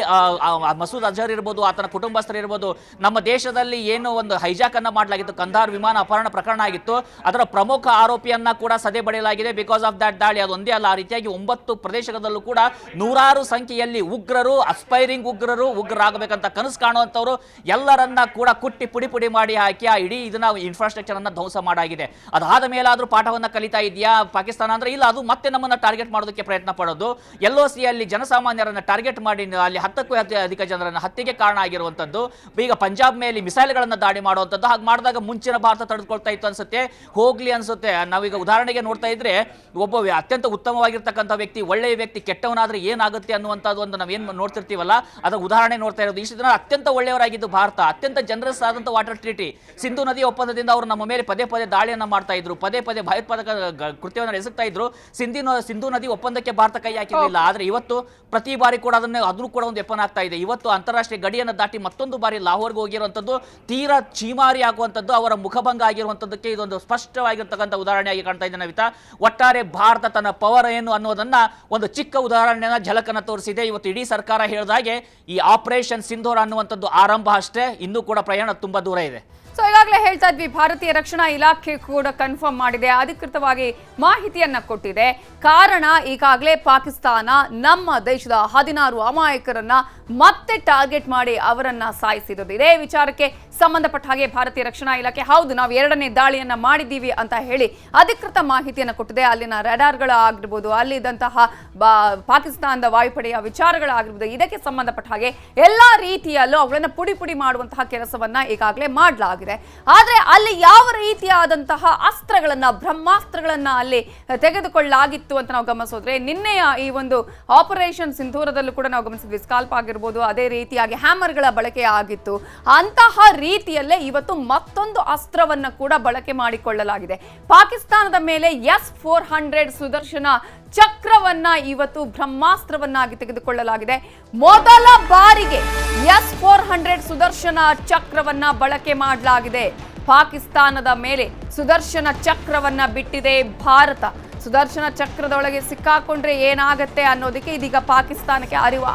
ಮಸೂದ್ ಅಜರ್ ಇರ್ಬೋದು, ಆತನ ಕುಟುಂಬಸ್ಥರು ಇರ್ಬೋದು, ನಮ್ಮ ದೇಶದಲ್ಲಿ ಏನು ಒಂದು ಹೈಜಾಕ್ ಅನ್ನ ಮಾಡಲಾಗಿತ್ತು, ಕಂದಾರ್ ವಿಮಾನ ಅಪಹರಣ ಪ್ರಕರಣ ಆಗಿತ್ತು, ಅದರ ಪ್ರಮುಖ ಆರೋಪಿಯನ್ನ ಕೂಡ ಸದೆ ಬಡಿಯಲಾಗಿದೆ ಬಿಕಾಸ್ ಆಫ್ ದಟ್ ದಾಳಿ. ಅದು ಒಂದೇ ಅಲ್ಲ, ಆ ರೀತಿಯಾಗಿ 9 ಪ್ರದೇಶಗಳಲ್ಲೂ ಕೂಡ ನೂರಾರು ಸಂಖ್ಯೆಯಲ್ಲಿ ಉಗ್ರರು, ಅಸ್ಪೈರಿಂಗ್ ಉಗ್ರರಾಗಬೇಕಂತ ಕನಸು ಕಾಣುವಂಥವ್ರು ಎಲ್ಲರನ್ನ ಕೂಡ ಕುಟ್ಟಿ ಪುಡಿ ಮಾಡಿ ಹಾಕಿ ಆ ಇಡೀ ಇದನ್ನ ಇನ್ಫ್ರಾಸ್ಟ್ರಕ್ಚರ್ ಅನ್ನ ಧ್ವಂಸ ಮಾಡಾಗಿದೆ. ಅದಾದ ಮೇಲಾದ್ರೂ ಪಾಠವನ್ನ ಕಲಿತಾ ಇದೆಯಾ ಪಾಕಿಸ್ತಾನ ಅಂದ್ರೆ? ಇಲ್ಲ, ಅದು ಮತ್ತೆ ನಮ್ಮನ್ನ ಟಾರ್ಗೆಟ್ ಮಾಡೋದಕ್ಕೆ ಪ್ರಯತ್ನ ಪಡೋದು. LOC ಅಲ್ಲಿ ಜನಸಾಮಾನ್ಯರನ್ನ ಟಾರ್ಗೆಟ್ ಮಾಡಿ ಅಲ್ಲಿ 10ಕ್ಕೂ ಅಧಿಕ ಜನರನ್ನ ಹತ್ಯೆಗೆ ಕಾರಣ ಆಗಿರುವಂತದ್ದು. ಈಗ ಪಂಜಾಬ್ ಮೇಲೆ ಮಿಸೈಲ್ಗಳನ್ನ ದಾಳಿ ಮಾಡುವಂಥದ್ದು. ಹಾಗೆ ಮಾಡಿದಾಗ ಮುಂಚಿನ ಭಾರತ ತಡೆದುಕೊಳ್ತಾ ಇತ್ತು ಅನ್ಸುತ್ತೆ, ಹೋಗ್ಲಿ ಅನ್ಸುತ್ತೆ. ನಾವೀಗ ಉದಾಹರಣೆಗೆ ನೋಡ್ತಾ ಇದ್ರೆ, ಒಬ್ಬ ಅತ್ಯಂತ ಉತ್ತಮವಾಗಿರ್ತಕ್ಕಂಥ ವ್ಯಕ್ತಿ, ಒಳ್ಳೆಯ ವ್ಯಕ್ತಿ ಕೆಟ್ಟವನಾದ್ರೆ ಏನಾಗುತ್ತೆ ಅನ್ನುವಂಥದ್ದು ಒಂದು ನಾವೇನು ನೋಡ್ತಿರ್ತೀವಲ್ಲ, ಅದರ ಉದಾಹರಣೆ ನೋಡ್ತಾ ಇರೋದು. ಇಷ್ಟು ದಿನ ಅತ್ಯಂತ ಒಳ್ಳೆಯವರಾಗಿದ್ದು ಭಾರತ, ಅತ್ಯಂತ ಜನರಸ್ ಆದಂಥ ವಾಟರ್ ಟ್ರೀಟಿ, ಸಿಂಧು ನದಿ ಒಪ್ಪಂದದಿಂದ ಅವರು ನಮ್ಮ ಮೇಲೆ ಪದೇ ದಾಳಿಯನ್ನ ಮಾಡ್ತಾ ಇದ್ರು, ಪದೇ ಭಯೋತ್ಪಾದಕ ಕೃತ್ಯವನ್ನು ಎಸಗ್ತಾ ಇದ್ರು. ಸಿಂಧು ನದಿ ಒಪ್ಪಂದಕ್ಕೆ ಭಾರತ ಕೈ ಹಾಕಿರಲಿಲ್ಲ. ಆದ್ರೆ ಇವತ್ತು ಪ್ರತಿ ಬಾರಿ ಕೂಡ ಅದನ್ನು ಕೂಡ ಒಂದು ವೆಪನ್ ಆಗ್ತಾ ಇದೆ. ಇವತ್ತು ಅಂತಾರಾಷ್ಟ್ರೀಯ ಗಡಿಯನ್ನು ದಾಟಿ ಮತ್ತೊಂದು ಬಾರಿ ಲಾಹೋರ್ಗೆ ಹೋಗಿರುವಂಥದ್ದು ತೀರಾ ಚೀಮಾರಿ ಆಗುವಂಥದ್ದು, ಅವರ ಮುಖಭಂಗ ಆಗಿರುವಂಥದ್ದಕ್ಕೆ ಇದೊಂದು ಸ್ಪಷ್ಟವಾಗಿರ್ತಕ್ಕಂಥ ಉದಾಹರಣೆಯಾಗಿ ಕಾಣ್ತಾ ಇದೆ ನವಿತಾ. ಒಟ್ಟಾರೆ ಭಾರತ ತನ್ನ ಪವರ್ ಏನು ಅನ್ನೋದನ್ನ ಒಂದು ಚಿಕ್ಕ ಉದಾಹರಣೆನ ಝಲಕನ್ನ ತೋರಿಸಿದೆ. ಇವತ್ತು ಇಡೀ ಸರ್ಕಾರ ಹೇಳಿದಾಗೆ ಈ ಆಪರೇಷನ್ ಸಿಂಧೂರ್ ಅನ್ನುವಂಥದ್ದು ಆರಂಭ ಅಷ್ಟೇ, ಇನ್ನೂ ಕೂಡ ಪ್ರಯಾಣ ತುಂಬಾ ದೂರ ಇದೆ. ಸೊ ಈಗಾಗಲೇ ಹೇಳ್ತಾ ಇದ್ವಿ, ಭಾರತೀಯ ರಕ್ಷಣಾ ಇಲಾಖೆ ಕೂಡ ಕನ್ಫರ್ಮ್ ಮಾಡಿದೆ, ಅಧಿಕೃತವಾಗಿ ಮಾಹಿತಿಯನ್ನ ಕೊಟ್ಟಿದೆ. ಕಾರಣ, ಈಗಾಗಲೇ ಪಾಕಿಸ್ತಾನ ನಮ್ಮ ದೇಶದ 16 ಅಮಾಯಕರನ್ನ ಮತ್ತೆ ಟಾರ್ಗೆಟ್ ಮಾಡಿ ಅವರನ್ನ ಸಾಯಿಸಿರೋದು. ಇದೇ ವಿಚಾರಕ್ಕೆ ಸಂಬಂಧಪಟ್ಟ ಹಾಗೆ ಭಾರತೀಯ ರಕ್ಷಣಾ ಇಲಾಖೆ ಹೌದು ನಾವು 2ನೇ ದಾಳಿಯನ್ನ ಮಾಡಿದ್ದೀವಿ ಅಂತ ಹೇಳಿ ಅಧಿಕೃತ ಮಾಹಿತಿಯನ್ನು ಕೊಟ್ಟಿದೆ. ಅಲ್ಲಿನ ರೆಡಾರ್ಗಳಾಗಿರ್ಬೋದು, ಅಲ್ಲಿದ್ದಂತಹ ಪಾಕಿಸ್ತಾನದ ವಾಯುಪಡೆಯ ವಿಚಾರಗಳಾಗಿರ್ಬೋದು, ಇದಕ್ಕೆ ಸಂಬಂಧಪಟ್ಟ ಹಾಗೆ ಎಲ್ಲಾ ರೀತಿಯಲ್ಲೂ ಅವುಗಳನ್ನ ಪುಡಿ ಮಾಡುವಂತಹ ಕೆಲಸವನ್ನ ಈಗಾಗಲೇ ಮಾಡಲಾಗಿದೆ. ಆದ್ರೆ ಅಲ್ಲಿ ಯಾವ ರೀತಿಯಾದಂತಹ ಅಸ್ತ್ರಗಳನ್ನ, ಬ್ರಹ್ಮಾಸ್ತ್ರಗಳನ್ನ ಅಲ್ಲಿ ತೆಗೆದುಕೊಳ್ಳಲಾಗಿತ್ತು ಅಂತ ನಾವು ಗಮನಿಸಿದ್ರೆ, ನಿನ್ನೆಯ ಈ ಒಂದು ಆಪರೇಷನ್ ಸಿಂಧೂರದಲ್ಲೂ ಕೂಡ ನಾವು ಗಮನಿಸಿದ್ವಿ, ಸ್ಕಾಲ್ಪ್ ಆಗಿರ್ಬೋದು, ಅದೇ ರೀತಿಯಾಗಿ ಹ್ಯಾಮರ್ಗಳ ಬಳಕೆ ಆಗಿತ್ತು. ಅಂತಹ ರೀತಿಯಲ್ಲೇ ಇವತ್ತು ಮತ್ತೊಂದು ಅಸ್ತ್ರವನ್ನ ಕೂಡ ಬಳಕೆ ಮಾಡಿಕೊಳ್ಳಲಾಗಿದೆ. ಪಾಕಿಸ್ತಾನದ ಮೇಲೆ S-400 ಸುದರ್ಶನ ಚಕ್ರವನ್ನ ಇವತ್ತು ಬ್ರಹ್ಮಾಸ್ತ್ರವನ್ನಾಗಿ ತೆಗೆದುಕೊಳ್ಳಲಾಗಿದೆ. ಮೊದಲ ಬಾರಿಗೆ S-400 ಸುದರ್ಶನ ಚಕ್ರವನ್ನ ಬಳಕೆ ಮಾಡಲಾಗಿದೆ. ಪಾಕಿಸ್ತಾನದ ಮೇಲೆ ಸುದರ್ಶನ ಚಕ್ರವನ್ನ ಬಿಟ್ಟಿದೆ ಭಾರತ. ಸುದರ್ಶನ ಚಕ್ರದೊಳಗೆ ಸಿಕ್ಕಾಕೊಂಡ್ರೆ ಏನಾಗತ್ತೆ ಅನ್ನೋದಕ್ಕೆ ಇದೀಗ ಪಾಕಿಸ್ತಾನಕ್ಕೆ ಅರಿವು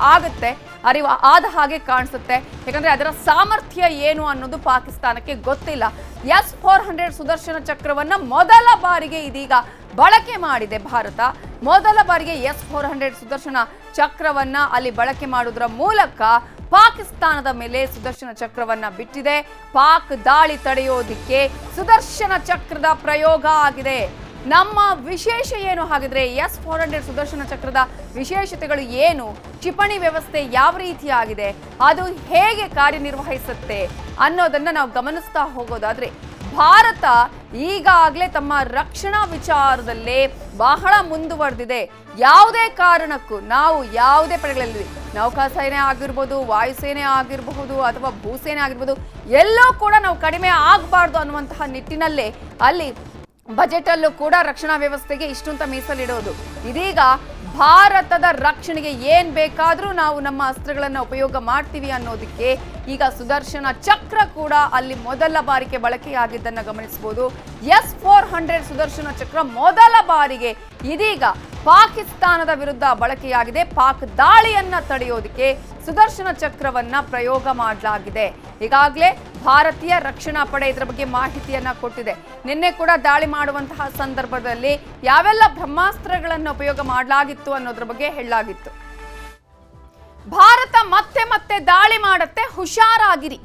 ಆದ ಹಾಗೆ ಕಾಣಿಸುತ್ತೆ. ಯಾಕಂದ್ರೆ ಅದರ ಸಾಮರ್ಥ್ಯ ಏನು ಅನ್ನೋದು ಪಾಕಿಸ್ತಾನಕ್ಕೆ ಗೊತ್ತಿಲ್ಲ. S-400 ಸುದರ್ಶನ ಚಕ್ರವನ್ನ ಮೊದಲ ಬಾರಿಗೆ ಇದೀಗ ಬಳಕೆ ಮಾಡಿದೆ ಭಾರತ. ಮೊದಲ ಬಾರಿಗೆ S-400 ಸುದರ್ಶನ ಚಕ್ರವನ್ನ ಅಲ್ಲಿ ಬಳಕೆ ಮಾಡುವುದರ ಮೂಲಕ ಪಾಕಿಸ್ತಾನದ ಮೇಲೆ ಸುದರ್ಶನ ಚಕ್ರವನ್ನ ಬಿಟ್ಟಿದೆ. ಪಾಕ್ ದಾಳಿ ತಡೆಯೋದಿಕ್ಕೆ ಸುದರ್ಶನ ಚಕ್ರದ ಪ್ರಯೋಗ ಆಗಿದೆ. ನಮ್ಮ ವಿಶೇಷ ಏನು ಹಾಗಿದ್ರೆ S-400 ಸುದರ್ಶನ ಚಕ್ರದ ವಿಶೇಷತೆಗಳು ಏನು, ಕ್ಷಿಪಣಿ ವ್ಯವಸ್ಥೆ ಯಾವ ರೀತಿಯಾಗಿದೆ, ಅದು ಹೇಗೆ ಕಾರ್ಯನಿರ್ವಹಿಸುತ್ತೆ ಅನ್ನೋದನ್ನ ನಾವು ಗಮನಿಸ್ತಾ ಹೋಗೋದಾದ್ರೆ ಭಾರತ ಈಗಾಗಲೇ ತಮ್ಮ ರಕ್ಷಣಾ ವಿಚಾರದಲ್ಲೇ ಬಹಳ ಮುಂದುವರೆದಿದೆ. ಯಾವುದೇ ಕಾರಣಕ್ಕೂ ನಾವು ಯಾವುದೇ ಪಡೆಗಳಲ್ಲಿ ನೌಕಾಸೇನೆ ಆಗಿರ್ಬೋದು, ವಾಯುಸೇನೆ ಆಗಿರಬಹುದು ಅಥವಾ ಭೂಸೇನೆ ಆಗಿರ್ಬೋದು, ಎಲ್ಲೋ ಕೂಡ ನಾವು ಕಡಿಮೆ ಆಗಬಾರ್ದು ಅನ್ನುವಂತಹ ನಿಟ್ಟಿನಲ್ಲೇ ಅಲ್ಲಿ ಬಜೆಟ್ ಅಲ್ಲೂ ಕೂಡ ರಕ್ಷಣಾ ವ್ಯವಸ್ಥೆಗೆ ಇಷ್ಟು ಅಂತ ಮೀಸಲಿಡೋದು. ಇದೀಗ ಭಾರತದ ರಕ್ಷಣೆಗೆ ಏನ್ ಬೇಕಾದ್ರೂ ನಾವು ನಮ್ಮ ಅಸ್ತ್ರಗಳನ್ನ ಉಪಯೋಗ ಮಾಡ್ತೀವಿ ಅನ್ನೋದಕ್ಕೆ ಈಗ ಸುದರ್ಶನ ಚಕ್ರ ಕೂಡ ಅಲ್ಲಿ ಮೊದಲ ಬಾರಿಗೆ ಬಳಕೆಯಾಗಿದ್ದನ್ನ ಗಮನಿಸಬಹುದು. S-400 ಸುದರ್ಶನ ಚಕ್ರ ಮೊದಲ ಬಾರಿಗೆ ಇದೀಗ ಪಾಕಿಸ್ತಾನದ ವಿರುದ್ಧ ಬಳಕೆಯಾಗಿದೆ. ಪಾಕ್ ದಾಳಿಯನ್ನ ತಡೆಯೋದಕ್ಕೆ ಸುದರ್ಶನ ಚಕ್ರವನ್ನ ಪ್ರಯೋಗ ಮಾಡಲಾಗಿದೆ. ಈಗಾಗಲೇ ಭಾರತೀಯ ರಕ್ಷಣಾ ಪಡೆ ಇದರ ಬಗ್ಗೆ ಮಾಹಿತಿಯನ್ನ ಕೊಟ್ಟಿದೆ. ನಿನ್ನೆ ಕೂಡ ದಾಳಿ ಮಾಡುವಂತಹ ಸಂದರ್ಭದಲ್ಲಿ ಯಾವೆಲ್ಲ ಬ್ರಹ್ಮಾಸ್ತ್ರಗಳನ್ನು ಉಪಯೋಗ ಮಾಡಲಾಗಿತ್ತು ಅನ್ನೋದ್ರ ಬಗ್ಗೆ ಹೇಳಲಾಗಿತ್ತು. ಭಾರತ ಮತ್ತೆ ದಾಳಿ ಮಾಡುತ್ತೆ, ಹುಷಾರಾಗಿರಿ,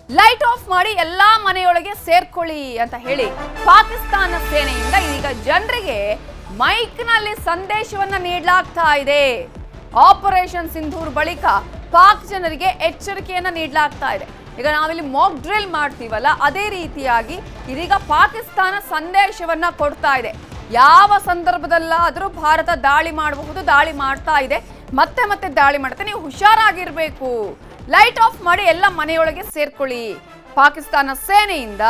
ಲೈಟ್ ಆಫ್ ಮಾಡಿ ಎಲ್ಲಾ ಮನೆಯೊಳಗೆ ಸೇರ್ಕೊಳ್ಳಿ ಅಂತ ಹೇಳಿ ಪಾಕಿಸ್ತಾನ ಸೇನೆಯಿಂದ ಈಗ ಜನರಿಗೆ ಮೈಕ್ನಲ್ಲಿ ಸಂದೇಶವನ್ನ ನೀಡಲಾಗ್ತಾ ಇದೆ. ಆಪರೇಷನ್ ಸಿಂಧೂರ್ ಬಳಿಕ ಪಾಕ್ ಜನರಿಗೆ ಎಚ್ಚರಿಕೆಯನ್ನ ನೀಡಲಾಗ್ತಾ ಇದೆ. ಈಗ ನಾವಿಲ್ಲಿ ಮಾಕ್ ಡ್ರಿಲ್ ಮಾಡ್ತೀವಲ್ಲ, ಅದೇ ರೀತಿಯಾಗಿ ಇದೀಗ ಪಾಕಿಸ್ತಾನ ಸಂದೇಶವನ್ನ ಕೊಡ್ತಾ ಇದೆ. ಯಾವ ಸಂದರ್ಭದಲ್ಲಾದರೂ ಭಾರತ ದಾಳಿ ಮಾಡಬಹುದು, ದಾಳಿ ಮಾಡ್ತಾ ಇದೆ, ಮತ್ತೆ ದಾಳಿ ಮಾಡುತ್ತೆ, ನೀವು ಹುಷಾರಾಗಿರ್ಬೇಕು, ಲೈಟ್ ಆಫ್ ಮಾಡಿ ಎಲ್ಲ ಮನೆಯೊಳಗೆ ಸೇರ್ಕೊಳ್ಳಿ. ಪಾಕಿಸ್ತಾನ ಸೇನೆಯಿಂದ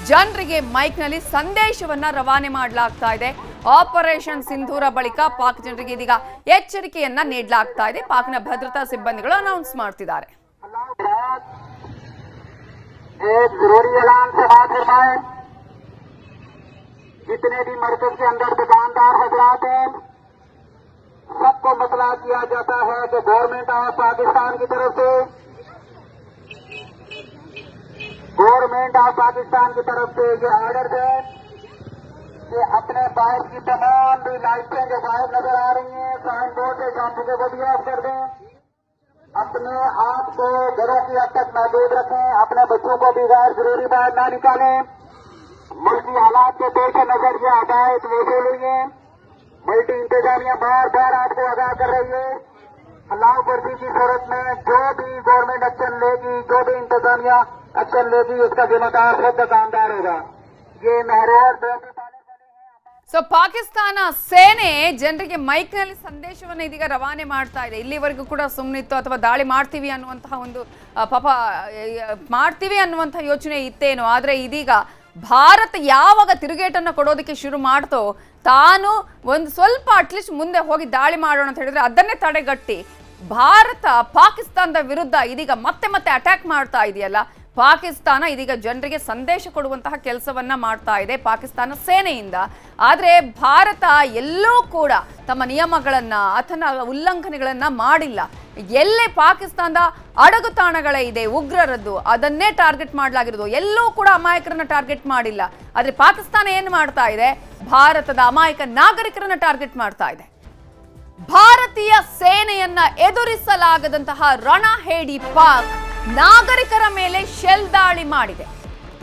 ಜನರಿಗೆ ಮೈಕ್ನಲ್ಲಿ ಸಂದೇಶವನ್ನ ರವಾನೆ ಮಾಡಲಾಗ್ತಾ ಇದೆ. ಆಪರೇಷನ್ ಸಿಂಧೂರ ಬಳಿಕ ಪಾಕ್ ಜನರಿಗೆ ಇದೀಗ ಎಚ್ಚರಿಕೆಯನ್ನ ನೀಡಲಾಗ್ತಾ ಇದೆ. ಪಾಕ್ನ ಭದ್ರತಾ ಸಿಬ್ಬಂದಿಗಳು ಅನೌನ್ಸ್ ಮಾಡ್ತಿದ್ದಾರೆ. एक जरूरी ऐलान समाज फरमाए, जितने भी मरकज के अंदर दुकानदार हजरात हैं, सबको मतला किया जाता है कि गवर्नमेंट ऑफ पाकिस्तान की तरफ से ये ऑर्डर है कि अपने बाहर की तमाम भी लाइटें जो बाहर नजर आ रही हैं, साइन बोर्ड से शांति को भी ऑफ कर दें, अपने आप को घरों की हद तक महदूद रखें, अपने बच्चों को भी गैर जरूरी बाहर न निकालें। मुल्की हालात के पेश नजर ये हदायत वसूल हुई है। मल्टी इंतजामिया बार बार आपको आगाह कर रही है, अल्लाह वर्दी की सूरत में जो भी गवर्नमेंट एक्शन लेगी, जो भी इंतजामिया एक्शन लेगी, उसका जिम्मेदार खुद दुकानदार होगा। ये महरोर ಸೊ ಪಾಕಿಸ್ತಾನ ಸೇನೆ ಜನರಿಗೆ ಮೈಕ್ನಲ್ಲಿ ಸಂದೇಶವನ್ನು ಇದೀಗ ರವಾನೆ ಮಾಡ್ತಾ ಇದೆ. ಇಲ್ಲಿವರೆಗೂ ಕೂಡ ಸುಮ್ಮನಿತ್ತು ಅಥವಾ ದಾಳಿ ಮಾಡ್ತೀವಿ ಅನ್ನುವಂತಹ ಒಂದು ಮಾಡ್ತೀವಿ ಅನ್ನುವಂತಹ ಯೋಚನೆ ಇತ್ತೇನೋ, ಆದರೆ ಇದೀಗ ಭಾರತ ಯಾವಾಗ ತಿರುಗೇಟನ್ನು ಕೊಡೋದಕ್ಕೆ ಶುರು ಮಾಡ್ತೋ ತಾನು ಒಂದು ಸ್ವಲ್ಪ ಅಟ್ಲೀಸ್ಟ್ ಮುಂದೆ ಹೋಗಿ ದಾಳಿ ಮಾಡೋಣ ಅಂತ ಹೇಳಿದ್ರೆ ಅದನ್ನೇ ತಡೆಗಟ್ಟಿ ಭಾರತ ಪಾಕಿಸ್ತಾನದ ವಿರುದ್ಧ ಇದೀಗ ಮತ್ತೆ ಅಟ್ಯಾಕ್ ಮಾಡ್ತಾ ಇದೆಯಲ್ಲ. ಪಾಕಿಸ್ತಾನ ಇದೀಗ ಜನರಿಗೆ ಸಂದೇಶ ಕೊಡುವಂತಹ ಕೆಲಸವನ್ನ ಮಾಡ್ತಾ ಇದೆ ಪಾಕಿಸ್ತಾನ ಸೇನೆಯಿಂದ. ಆದರೆ ಭಾರತ ಎಲ್ಲೂ ಕೂಡ ತಮ್ಮ ನಿಯಮಗಳನ್ನ ಅಥವಾ ಉಲ್ಲಂಘನೆಗಳನ್ನ ಮಾಡಿಲ್ಲ. ಎಲ್ಲೇ ಪಾಕಿಸ್ತಾನದ ಅಡಗುತಾಣಗಳೇ ಇದೆ ಉಗ್ರರದ್ದು, ಅದನ್ನೇ ಟಾರ್ಗೆಟ್ ಮಾಡಲಾಗಿರೋದು, ಎಲ್ಲೂ ಕೂಡ ಅಮಾಯಕರನ್ನ ಟಾರ್ಗೆಟ್ ಮಾಡಿಲ್ಲ. ಆದರೆ ಪಾಕಿಸ್ತಾನ ಏನು ಮಾಡ್ತಾ ಇದೆ, ಭಾರತದ ಅಮಾಯಕ ನಾಗರಿಕರನ್ನ ಟಾರ್ಗೆಟ್ ಮಾಡ್ತಾ ಇದೆ. ಭಾರತೀಯ ಸೇನೆಯನ್ನ ಎದುರಿಸಲಾಗದಂತಹ ರಣಹೇಡಿ ಪಾಕ್ ನಾಗರಿಕರ ಮೇಲೆ ಶೆಲ್ ದಾಳಿ ಮಾಡಿದೆ.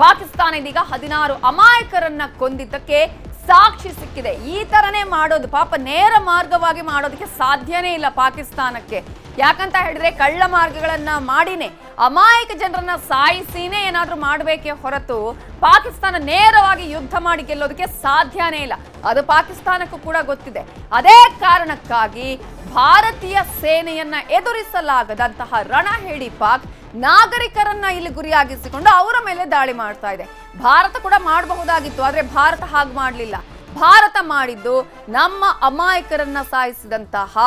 ಪಾಕಿಸ್ತಾನ ಇದೀಗ 16 ಅಮಾಯಕರನ್ನ ಕೊಂದಿದ್ದಕ್ಕೆ ಸಾಕ್ಷಿ ಸಿಕ್ಕಿದೆ. ಈ ತರನೇ ಮಾಡೋದು ಪಾಪ ನೇರ ಮಾರ್ಗವಾಗಿ ಮಾಡೋದಕ್ಕೆ ಸಾಧ್ಯನೇ ಇಲ್ಲ ಪಾಕಿಸ್ತಾನಕ್ಕೆ. ಯಾಕಂತ ಹೇಳಿದ್ರೆ ಕಳ್ಳ ಮಾರ್ಗಗಳನ್ನ ಮಾಡಿನೇ ಅಮಾಯಕ ಜನರನ್ನ ಸಾಯಿಸಿನೇ ಏನಾದ್ರೂ ಮಾಡಬೇಕೇ ಹೊರತು ಪಾಕಿಸ್ತಾನ ನೇರವಾಗಿ ಯುದ್ಧ ಮಾಡಿ ಗೆಲ್ಲೋದಕ್ಕೆ ಸಾಧ್ಯನೇ ಇಲ್ಲ. ಅದು ಪಾಕಿಸ್ತಾನಕ್ಕೂ ಕೂಡ ಗೊತ್ತಿದೆ. ಅದೇ ಕಾರಣಕ್ಕಾಗಿ ಭಾರತೀಯ ಸೇನೆಯನ್ನ ಎದುರಿಸಲಾಗದಂತಹ ರಣಹೇಡಿ ಪಾಕ್ ನಾಗರಿಕರನ್ನ ಇಲ್ಲಿ ಗುರಿಯಾಗಿಸಿಕೊಂಡು ಅವರ ಮೇಲೆ ದಾಳಿ ಮಾಡ್ತಾ ಇದೆ. ಭಾರತ ಕೂಡ ಮಾಡಬಹುದಾಗಿತ್ತು, ಆದ್ರೆ ಭಾರತ ಹಾಗೆ ಮಾಡಲಿಲ್ಲ. ಭಾರತ ಮಾಡಿದ್ದು ನಮ್ಮ ಅಮಾಯಕರನ್ನ ಸಾಯಿಸಿದಂತಹ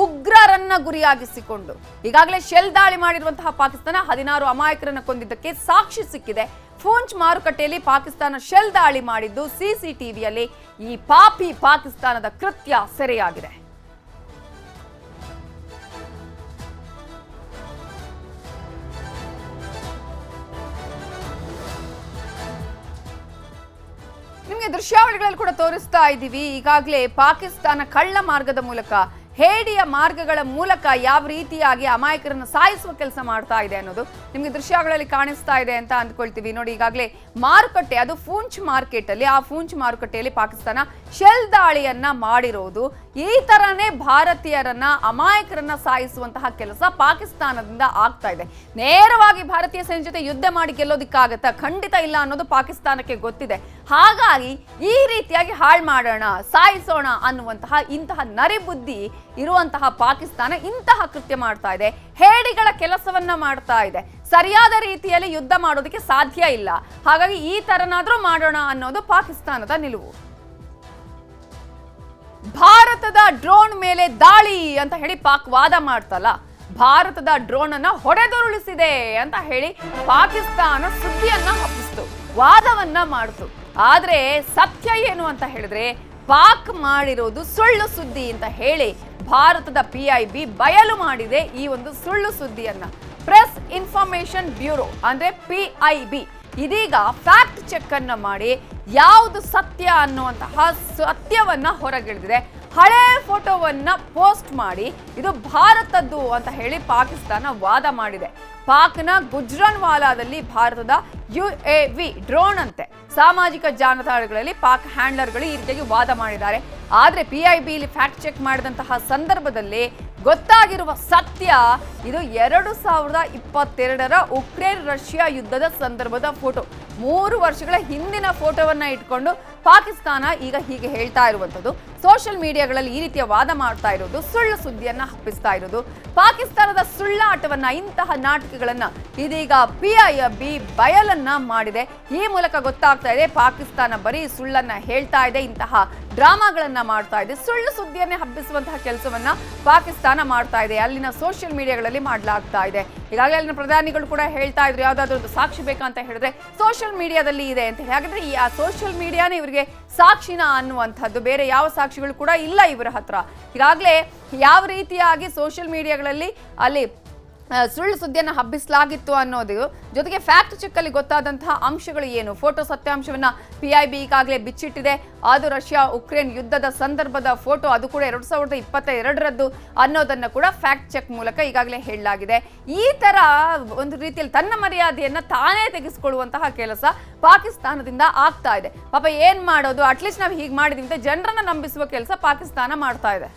ಉಗ್ರರನ್ನ ಗುರಿಯಾಗಿಸಿಕೊಂಡು. ಈಗಾಗಲೇ ಶೆಲ್ ದಾಳಿ ಮಾಡಿರುವಂತಹ ಪಾಕಿಸ್ತಾನ 16 ಅಮಾಯಕರನ್ನ ಕೊಂದಿದ್ದಕ್ಕೆ ಸಾಕ್ಷಿ ಸಿಕ್ಕಿದೆ. ಪೂಂಚ್ ಮಾರುಕಟ್ಟೆಯಲ್ಲಿ ಪಾಕಿಸ್ತಾನ ಶೆಲ್ ದಾಳಿ ಮಾಡಿದ್ದು ಸಿಸಿಟಿವಿಯಲ್ಲಿ ಈ ಪಾಪಿ ಪಾಕಿಸ್ತಾನದ ಕೃತ್ಯ ಸೆರೆಯಾಗಿದೆ. ನಿಮ್ಗೆ ನಿಮಗೆ ದೃಶ್ಯಾವಳಿಗಳಲ್ಲಿ ಕೂಡ ತೋರಿಸ್ತಾ ಇದ್ದೀವಿ. ಈಗಾಗಲೇ ಪಾಕಿಸ್ತಾನ ಕಳ್ಳ ಮಾರ್ಗದ ಮೂಲಕ, ಹೇಡಿಯ ಮಾರ್ಗಗಳ ಮೂಲಕ ಯಾವ ರೀತಿಯಾಗಿ ಅಮಾಯಕರನ್ನು ಸಾಯಿಸುವ ಕೆಲಸ ಮಾಡ್ತಾ ಇದೆ ಅನ್ನೋದು ನಿಮಗೆ ದೃಶ್ಯಗಳಲ್ಲಿ ಕಾಣಿಸ್ತಾ ಇದೆ ಅಂತ ಅಂದ್ಕೊಳ್ತೀವಿ. ನೋಡಿ, ಈಗಾಗಲೇ ಮಾರುಕಟ್ಟೆ, ಅದು ಫೂಂಚ್ ಮಾರ್ಕೆಟ್ ಅಲ್ಲಿ, ಆ ಫೂಂಚ್ ಮಾರುಕಟ್ಟೆಯಲ್ಲಿ ಪಾಕಿಸ್ತಾನ ಶೆಲ್ ದಾಳಿಯನ್ನ ಮಾಡಿರೋದು. ಈ ತರನೇ ಭಾರತೀಯರನ್ನ, ಅಮಾಯಕರನ್ನ ಸಾಯಿಸುವಂತಹ ಕೆಲಸ ಪಾಕಿಸ್ತಾನದಿಂದ ಆಗ್ತಾ ಇದೆ. ನೇರವಾಗಿ ಭಾರತೀಯ ಸೇನೆ ಜೊತೆ ಯುದ್ಧ ಮಾಡಿ ಗೆಲ್ಲೋದಿಕ್ಕಾಗತ್ತಾ? ಖಂಡಿತ ಇಲ್ಲ ಅನ್ನೋದು ಪಾಕಿಸ್ತಾನಕ್ಕೆ ಗೊತ್ತಿದೆ. ಹಾಗಾಗಿ ಈ ರೀತಿಯಾಗಿ ಹಾಳು ಮಾಡೋಣ, ಸಾಯಿಸೋಣ ಅನ್ನುವಂತಹ ಇಂತಹ ನರಿಬುದ್ಧಿ ಇರುವಂತಹ ಪಾಕಿಸ್ತಾನ ಇಂತಹ ಕೃತ್ಯ ಮಾಡ್ತಾ ಇದೆ. ಹೇಡಿಗಳ ಕೆಲಸವನ್ನ ಮಾಡ್ತಾ ಇದೆ. ಸರಿಯಾದ ರೀತಿಯಲ್ಲಿ ಯುದ್ಧ ಮಾಡೋದಕ್ಕೆ ಸಾಧ್ಯ ಇಲ್ಲ. ಹಾಗಾಗಿ ಈ ತರನಾದ್ರೂ ಮಾಡೋಣ ಅನ್ನೋದು ಪಾಕಿಸ್ತಾನದ ನಿಲುವು. ಭಾರತದ ಡ್ರೋನ್ ಮೇಲೆ ದಾಳಿ ಅಂತ ಹೇಳಿ ಪಾಕ್ ವಾದ ಮಾಡ್ತಲ್ಲ, ಭಾರತದ ಡ್ರೋನ್ ಅನ್ನ ಹೊಡೆದುರುಳಿಸಿದೆ ಅಂತ ಹೇಳಿ ಪಾಕಿಸ್ತಾನ ಸುದ್ದಿಯನ್ನ ಹಬ್ಬಿಸ್ತು, ವಾದವನ್ನ ಮಾಡ್ತು. ಆದ್ರೆ ಸತ್ಯ ಏನು ಅಂತ ಹೇಳಿದ್ರೆ, ಪಾಕ್ ಮಾಡಿರೋದು ಸುಳ್ಳು ಸುದ್ದಿ ಅಂತ ಹೇಳಿ ಭಾರತದ PIB ಬಯಲು ಮಾಡಿದೆ ಈ ಒಂದು ಸುಳ್ಳು ಸುದ್ದಿಯನ್ನ. ಪ್ರೆಸ್ ಇನ್ಫಾರ್ಮೇಶನ್ ಬ್ಯೂರೋ ಅಂದ್ರೆ PIB ಇದೀಗ ಫ್ಯಾಕ್ಟ್ ಚೆಕ್ ಅನ್ನ ಮಾಡಿ ಯಾವುದು ಸತ್ಯ ಅನ್ನುವಂತಹ ಸತ್ಯವನ್ನ ಹೊರಗೆಳೆದಿದೆ. ಹಳೆ ಫೋಟೋವನ್ನ ಪೋಸ್ಟ್ ಮಾಡಿ ಇದು ಭಾರತದ್ದು ಅಂತ ಹೇಳಿ ಪಾಕಿಸ್ತಾನ ವಾದ ಮಾಡಿದೆ. ಪಾಕ್ನ ಗುಜ್ರಾನ್ವಾಲಾದಲ್ಲಿ ಭಾರತದ UAV ಡ್ರೋನ್ ಅಂತೆ. ಸಾಮಾಜಿಕ ಜಾಲತಾಣಗಳಲ್ಲಿ ಪಾಕ್ ಹ್ಯಾಂಡ್ಲರ್ಗಳು ಈ ರೀತಿಯಾಗಿ ವಾದ ಮಾಡಿದ್ದಾರೆ. ಆದ್ರೆ PIB ಇಲ್ಲಿ ಫ್ಯಾಕ್ಟ್ ಚೆಕ್ ಮಾಡಿದಂತಹ ಸಂದರ್ಭದಲ್ಲಿ ಗೊತ್ತಾಗಿರುವ ಸತ್ಯ, ಇದು 2022ರ ಉಕ್ರೇನ್ ರಷ್ಯಾ ಯುದ್ಧದ ಸಂದರ್ಭದ ಫೋಟೋ. 3 ವರ್ಷಗಳ ಹಿಂದಿನ ಫೋಟೋವನ್ನ ಇಟ್ಕೊಂಡು ಪಾಕಿಸ್ತಾನ ಈಗ ಹೀಗೆ ಹೇಳ್ತಾ ಇರುವಂಥದ್ದು. ಸೋಷಿಯಲ್ ಮೀಡಿಯಾಗಳಲ್ಲಿ ಈ ರೀತಿಯ ವಾದ ಮಾಡ್ತಾ ಇರೋದು, ಸುಳ್ಳು ಸುದ್ದಿಯನ್ನ ಹಬ್ಬಿಸ್ತಾ ಇರೋದು. ಪಾಕಿಸ್ತಾನದ ಸುಳ್ಳಾಟವನ್ನ, ಇಂತಹ ನಾಟಕಗಳನ್ನ ಇದೀಗ PIB ಬಯಲನ್ನ ಮಾಡಿದೆ. ಈ ಮೂಲಕ ಗೊತ್ತಾಗ್ತಾ ಇದೆ ಪಾಕಿಸ್ತಾನ ಬರೀ ಸುಳ್ಳನ್ನ ಹೇಳ್ತಾ ಇದೆ, ಇಂತಹ ಡ್ರಾಮಾಗಳನ್ನ ಮಾಡ್ತಾ ಇದೆ, ಸುಳ್ಳು ಸುದ್ದಿಯನ್ನೇ ಹಬ್ಬಿಸುವಂತಹ ಕೆಲಸವನ್ನ ಪಾಕಿಸ್ತಾನ ಮಾಡ್ತಾ ಇದೆ. ಅಲ್ಲಿನ ಸೋಷಿಯಲ್ ಮೀಡಿಯಾಗಳಲ್ಲಿ ಮಾಡಲಾಗ್ತಾ ಇದೆ. ಈಗಾಗಲೇ ಅಲ್ಲಿನ ಪ್ರಧಾನಿಗಳು ಕೂಡ ಹೇಳ್ತಾ ಇದ್ರು, ಯಾವ್ದಾದ್ರು ಒಂದು ಸಾಕ್ಷಿ ಬೇಕಂತ ಹೇಳಿದ್ರೆ ಸೋಷಿಯಲ್ ಮೀಡಿಯಾದಲ್ಲಿ ಇದೆ ಅಂತ ಹೇಳಿ. ಹಾಗಾದ್ರೆ ಈ ಆ ಸೋಷಿಯಲ್ ಮೀಡಿಯಾನೇ ಇವರಿಗೆ ಸಾಕ್ಷಿನ ಅನ್ನುವಂಥದ್ದು, ಬೇರೆ ಯಾವ ಸಾಕ್ಷಿಗಳು ಕೂಡ ಇಲ್ಲ ಇವರ ಹತ್ರ. ಈಗಾಗಲೇ ಯಾವ ರೀತಿಯಾಗಿ ಸೋಷಿಯಲ್ ಮೀಡಿಯಾಗಳಲ್ಲಿ ಅಲ್ಲಿ ಸುಳ್ಳು ಸುದ್ದಿಯನ್ನು ಹಬ್ಬಿಸಲಾಗಿತ್ತು ಅನ್ನೋದು ಜೊತೆಗೆ ಫ್ಯಾಕ್ಟ್ ಚೆಕ್ ಅಲ್ಲಿ ಗೊತ್ತಾದಂತಹ ಅಂಶಗಳು ಏನು, ಫೋಟೋ ಸತ್ಯಾಂಶವನ್ನ PIB ಈಗಾಗಲೇ ಬಿಚ್ಚಿಟ್ಟಿದೆ. ಅದು ರಷ್ಯಾ ಉಕ್ರೇನ್ ಯುದ್ಧದ ಸಂದರ್ಭದ ಫೋಟೋ, ಅದು ಕೂಡ 2022ರದ್ದು ಅನ್ನೋದನ್ನ ಕೂಡ ಫ್ಯಾಕ್ಟ್ ಚೆಕ್ ಮೂಲಕ ಈಗಾಗಲೇ ಹೇಳಲಾಗಿದೆ. ಈ ತರ ಒಂದು ರೀತಿಯಲ್ಲಿ ತನ್ನ ಮರ್ಯಾದೆಯನ್ನ ತಾನೇ ತೆಗೆಸಿಕೊಳ್ಳುವಂತಹ ಕೆಲಸ ಪಾಕಿಸ್ತಾನದಿಂದ ಆಗ್ತಾ ಇದೆ. ಪಾಪ ಏನ್ ಮಾಡೋದು, ಅಟ್ಲೀಸ್ಟ್ ನಾವು ಹೀಗೆ ಮಾಡಿದೀವಿ ಅಂತ ಜನರನ್ನ ನಂಬಿಸುವ ಕೆಲಸ ಪಾಕಿಸ್ತಾನ ಮಾಡ್ತಾ ಇದೆ.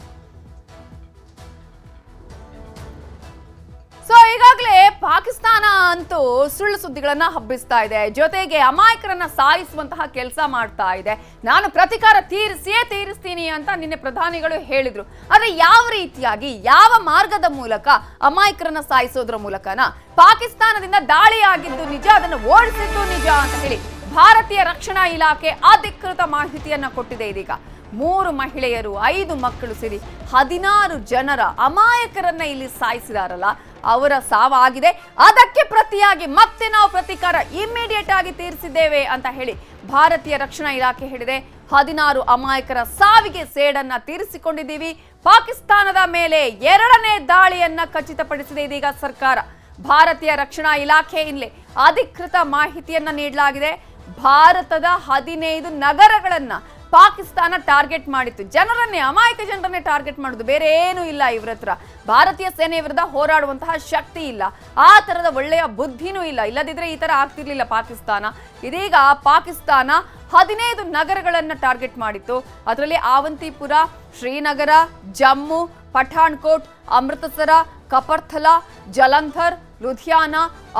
ಸೊ ಈಗಾಗಲೇ ಪಾಕಿಸ್ತಾನ ಅಂತೂ ಸುಳ್ಳು ಸುದ್ದಿಗಳನ್ನ ಹಬ್ಬಿಸ್ತಾ ಇದೆ, ಜೊತೆಗೆ ಅಮಾಯಕರನ್ನ ಸಾಯಿಸುವಂತಹ ಕೆಲಸ ಮಾಡ್ತಾ ಇದೆ. ನಾನು ಪ್ರತಿಕಾರ ತೀರಿಸ್ತೀನಿ ಅಂತ ನಿನ್ನೆ ಪ್ರಧಾನಿಗಳು ಹೇಳಿದ್ರು. ಆದ್ರೆ ಯಾವ ರೀತಿಯಾಗಿ, ಯಾವ ಮಾರ್ಗದ ಮೂಲಕ ಅಮಾಯಕರನ್ನ ಸಾಯಿಸೋದ್ರ ಮೂಲಕನ? ಪಾಕಿಸ್ತಾನದಿಂದ ದಾಳಿ ಆಗಿದ್ದು ನಿಜ, ಅದನ್ನು ಓಡಿಸಿದ್ದು ನಿಜ ಅಂತ ಹೇಳಿ ಭಾರತೀಯ ರಕ್ಷಣಾ ಇಲಾಖೆ ಅಧಿಕೃತ ಮಾಹಿತಿಯನ್ನ ಕೊಟ್ಟಿದೆ. ಇದೀಗ 3 ಮಹಿಳೆಯರು 5 ಮಕ್ಕಳು ಸೇರಿ 16 ಜನರ ಅಮಾಯಕರನ್ನ ಇಲ್ಲಿ ಸಾಯಿಸಿದಾರಲ್ಲ, ಅವರ ಸಾವಾಗಿದೆ. ಅದಕ್ಕೆ ಪ್ರತಿಯಾಗಿ ಮತ್ತೆ ನಾವು ಪ್ರತೀಕಾರ ಇಮಿಡಿಯೇಟ್ ಆಗಿ ತೀರಿಸಿದ್ದೇವೆ ಅಂತ ಹೇಳಿ ಭಾರತೀಯ ರಕ್ಷಣಾ ಇಲಾಖೆ ಹೇಳಿದೆ. 16 ಅಮಾಯಕರ ಸಾವಿಗೆ ಸೇಡನ್ನ ತೀರಿಸಿಕೊಂಡಿದ್ದೀವಿ. ಪಾಕಿಸ್ತಾನದ ಮೇಲೆ 2ನೇ ದಾಳಿಯನ್ನ ಖಚಿತಪಡಿಸಿದೆ ಇದೀಗ ಸರ್ಕಾರ. ಭಾರತೀಯ ರಕ್ಷಣಾ ಇಲಾಖೆಯಿಂದಲೇ ಅಧಿಕೃತ ಮಾಹಿತಿಯನ್ನ ನೀಡಲಾಗಿದೆ. ಭಾರತದ 15 ನಗರಗಳನ್ನ ಪಾಕಿಸ್ತಾನ ಟಾರ್ಗೆಟ್ ಮಾಡಿತ್ತು. ಜನರನ್ನೇ, ಅಮಾಯಕ ಜನರನ್ನೇ ಟಾರ್ಗೆಟ್ ಮಾಡುದು, ಬೇರೆ ಏನೂ ಇಲ್ಲ ಇವ್ರ ಹತ್ರ. ಭಾರತೀಯ ಸೇನೆ ವಿರುದ್ಧ ಹೋರಾಡುವಂತಹ ಶಕ್ತಿ ಇಲ್ಲ, ಆ ತರದ ಒಳ್ಳೆಯ ಬುದ್ಧಿನೂ ಇಲ್ಲ. ಇಲ್ಲದಿದ್ರೆ ಈ ತರ ಆಗ್ತಿರ್ಲಿಲ್ಲ ಪಾಕಿಸ್ತಾನ. ಇದೀಗ ಪಾಕಿಸ್ತಾನ 15 ನಗರಗಳನ್ನ ಟಾರ್ಗೆಟ್ ಮಾಡಿತ್ತು. ಅದರಲ್ಲಿ ಆವಂತಿಪುರ, ಶ್ರೀನಗರ, ಜಮ್ಮು, ಪಠಾಣ್ಕೋಟ್, ಅಮೃತಸರ, ಕಪರ್ಥಲ, ಜಲಂಧರ್, ಲುಧಿಯಾನ,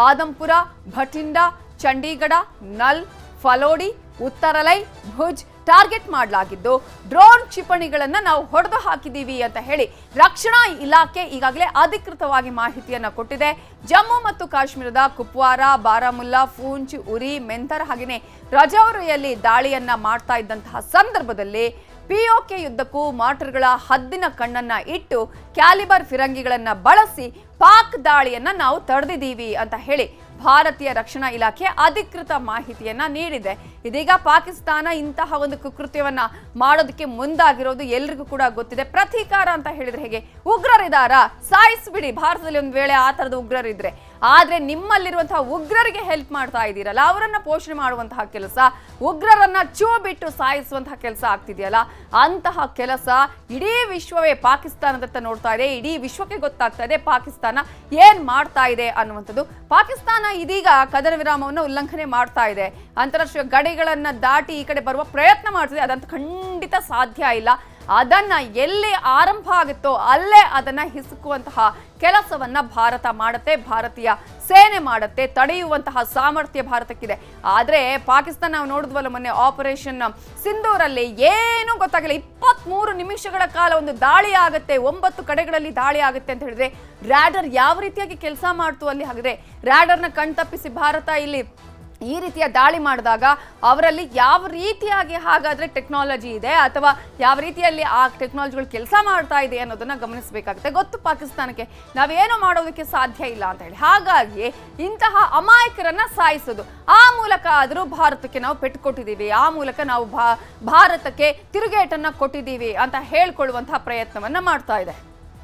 ಆದಂಪುರ, ಭಟಿಂಡಾ, ಚಂಡೀಗಢ, ನಲ್, ಫಲೋಡಿ, ಉತ್ತರಲೈ, ಭುಜ್ ಟಾರ್ಗೆಟ್ ಮಾಡಲಾಗಿದ್ದು ಡ್ರೋನ್ ಕ್ಷಿಪಣಿಗಳನ್ನ ನಾವು ಹೊಡೆದು ಹಾಕಿದೀವಿ ಅಂತ ಹೇಳಿ ರಕ್ಷಣಾ ಇಲಾಖೆ ಈಗಾಗಲೇ ಅಧಿಕೃತವಾಗಿ ಮಾಹಿತಿಯನ್ನ ಕೊಟ್ಟಿದೆ. ಜಮ್ಮು ಮತ್ತು ಕಾಶ್ಮೀರದ ಕುಪ್ವಾರ, ಬಾರಾಮುಲ್ಲಾ, ಪೂಂಚ್, ಉರಿ, ಮೆಂಥರ್ ಹಾಗೆಯೇ ರಜೌರಿಯಲ್ಲಿ ದಾಳಿಯನ್ನ ಮಾಡ್ತಾ ಇದ್ದಂತಹ ಸಂದರ್ಭದಲ್ಲಿ POK ಯುದ್ಧಕ್ಕೂ ಮಾರ್ಟರ್ಗಳ ಹದ್ದಿನ ಕಣ್ಣನ್ನ ಇಟ್ಟು ಕ್ಯಾಲಿಬರ್ ಫಿರಂಗಿಗಳನ್ನ ಬಳಸಿ ಪಾಕ್ ದಾಳಿಯನ್ನ ನಾವು ತಡೆದಿದ್ದೀವಿ ಅಂತ ಹೇಳಿ ಭಾರತೀಯ ರಕ್ಷಣಾ ಇಲಾಖೆ ಅಧಿಕೃತ ಮಾಹಿತಿಯನ್ನ ನೀಡಿದೆ. ಇದೀಗ ಪಾಕಿಸ್ತಾನ ಇಂತಹ ಒಂದು ಕುಕೃತ್ಯವನ್ನ ಮಾಡೋದಕ್ಕೆ ಮುಂದಾಗಿರೋದು ಎಲ್ರಿಗೂ ಕೂಡ ಗೊತ್ತಿದೆ. ಪ್ರತೀಕಾರ ಅಂತ ಹೇಳಿದ್ರೆ ಹೇಗೆ, ಉಗ್ರರಿದಾರ ಸಾಯಿಸ್ಬಿಡಿ, ಭಾರತದಲ್ಲಿ ಒಂದು ವೇಳೆ ಆ ತರದ ಉಗ್ರರಿದ್ರೆ ಆದ್ರೆ ನಿಮ್ಮಲ್ಲಿರುವಂತಹ ಉಗ್ರರಿಗೆ ಹೆಲ್ಪ್ ಮಾಡ್ತಾ ಇದ್ದೀರಲ್ಲ, ಅವರನ್ನ ಪೋಷಣೆ ಮಾಡುವಂತಹ ಕೆಲಸ, ಉಗ್ರರನ್ನ ಚೂ ಬಿಟ್ಟು ಸಾಯಿಸುವಂತಹ ಕೆಲಸ ಆಗ್ತಿದೆಯಲ್ಲ, ಅಂತಹ ಕೆಲಸ ಇಡೀ ವಿಶ್ವವೇ ಪಾಕಿಸ್ತಾನದತ್ತ ನೋಡ್ತಾ ಇದೆ. ಇಡೀ ವಿಶ್ವಕ್ಕೆ ಗೊತ್ತಾಗ್ತಾ ಇದೆ ಪಾಕಿಸ್ತಾನ ಏನ್ ಮಾಡ್ತಾ ಇದೆ ಅನ್ನುವಂಥದ್ದು. ಪಾಕಿಸ್ತಾನ ಇದೀಗ ಕದನ ವಿರಾಮವನ್ನು ಉಲ್ಲಂಘನೆ ಮಾಡ್ತಾ ಇದೆ, ಅಂತಾರಾಷ್ಟ್ರೀಯ ಗಡಿಗಳನ್ನ ದಾಟಿ ಈ ಕಡೆ ಬರುವ ಪ್ರಯತ್ನ ಮಾಡ್ತಿದೆ. ಅದಂತ ಖಂಡಿತ ಸಾಧ್ಯ ಇಲ್ಲ. ಅದನ್ನ ಎಲ್ಲಿ ಆರಂಭ ಆಗುತ್ತೋ ಅಲ್ಲೇ ಅದನ್ನ ಹಿಸುಕುವಂತಹ ಕೆಲಸವನ್ನ ಭಾರತ ಮಾಡುತ್ತೆ, ಭಾರತೀಯ ಸೇನೆ ಮಾಡುತ್ತೆ. ತಡೆಯುವಂತಹ ಸಾಮರ್ಥ್ಯ ಭಾರತಕ್ಕಿದೆ. ಆದ್ರೆ ಪಾಕಿಸ್ತಾನ ನಾವು ನೋಡಿದ್ವಲ್ಲ ಮೊನ್ನೆ ಆಪರೇಷನ್ ಸಿಂಧೂರಲ್ಲಿ, ಏನೂ ಗೊತ್ತಾಗಿಲ್ಲ. 23 ನಿಮಿಷಗಳ ಕಾಲ ಒಂದು ದಾಳಿ ಆಗುತ್ತೆ, 9 ಕಡೆಗಳಲ್ಲಿ ದಾಳಿ ಆಗುತ್ತೆ ಅಂತ ಹೇಳಿದ್ರೆ ರ್ಯಾಡರ್ ಯಾವ ರೀತಿಯಾಗಿ ಕೆಲಸ ಮಾಡ್ತು ಅಲ್ಲಿ? ಹಾಗಾದ್ರೆ ರ್ಯಾಡರ್ನ ಕಣ್ತಪ್ಪಿಸಿ ಭಾರತ ಇಲ್ಲಿ ಈ ರೀತಿಯ ದಾಳಿ ಮಾಡಿದಾಗ ಅವರಲ್ಲಿ ಯಾವ ರೀತಿಯಾಗಿ ಹಾಗಾದ್ರೆ ಟೆಕ್ನಾಲಜಿ ಇದೆ ಅಥವಾ ಯಾವ ರೀತಿಯಲ್ಲಿ ಆ ಟೆಕ್ನಾಲಜಿಗಳು ಕೆಲಸ ಮಾಡ್ತಾ ಇದೆ ಅನ್ನೋದನ್ನ ಗಮನಿಸಬೇಕಾಗುತ್ತೆ. ಗೊತ್ತು ಪಾಕಿಸ್ತಾನಕ್ಕೆ ನಾವೇನು ಮಾಡೋದಕ್ಕೆ ಸಾಧ್ಯ ಇಲ್ಲ ಅಂತ ಹೇಳಿ. ಹಾಗಾಗಿ ಇಂತಹ ಅಮಾಯಕರನ್ನ ಸಾಯಿಸೋದು, ಆ ಮೂಲಕ ಆದರೂ ಭಾರತಕ್ಕೆ ನಾವು ಪೆಟ್ಟು ಕೊಟ್ಟಿದ್ದೀವಿ, ಆ ಮೂಲಕ ನಾವು ಭಾರತಕ್ಕೆ ತಿರುಗೇಟನ್ನ ಕೊಟ್ಟಿದ್ದೀವಿ ಅಂತ ಹೇಳ್ಕೊಳ್ಳುವಂತಹ ಪ್ರಯತ್ನವನ್ನ ಮಾಡ್ತಾ ಇದೆ.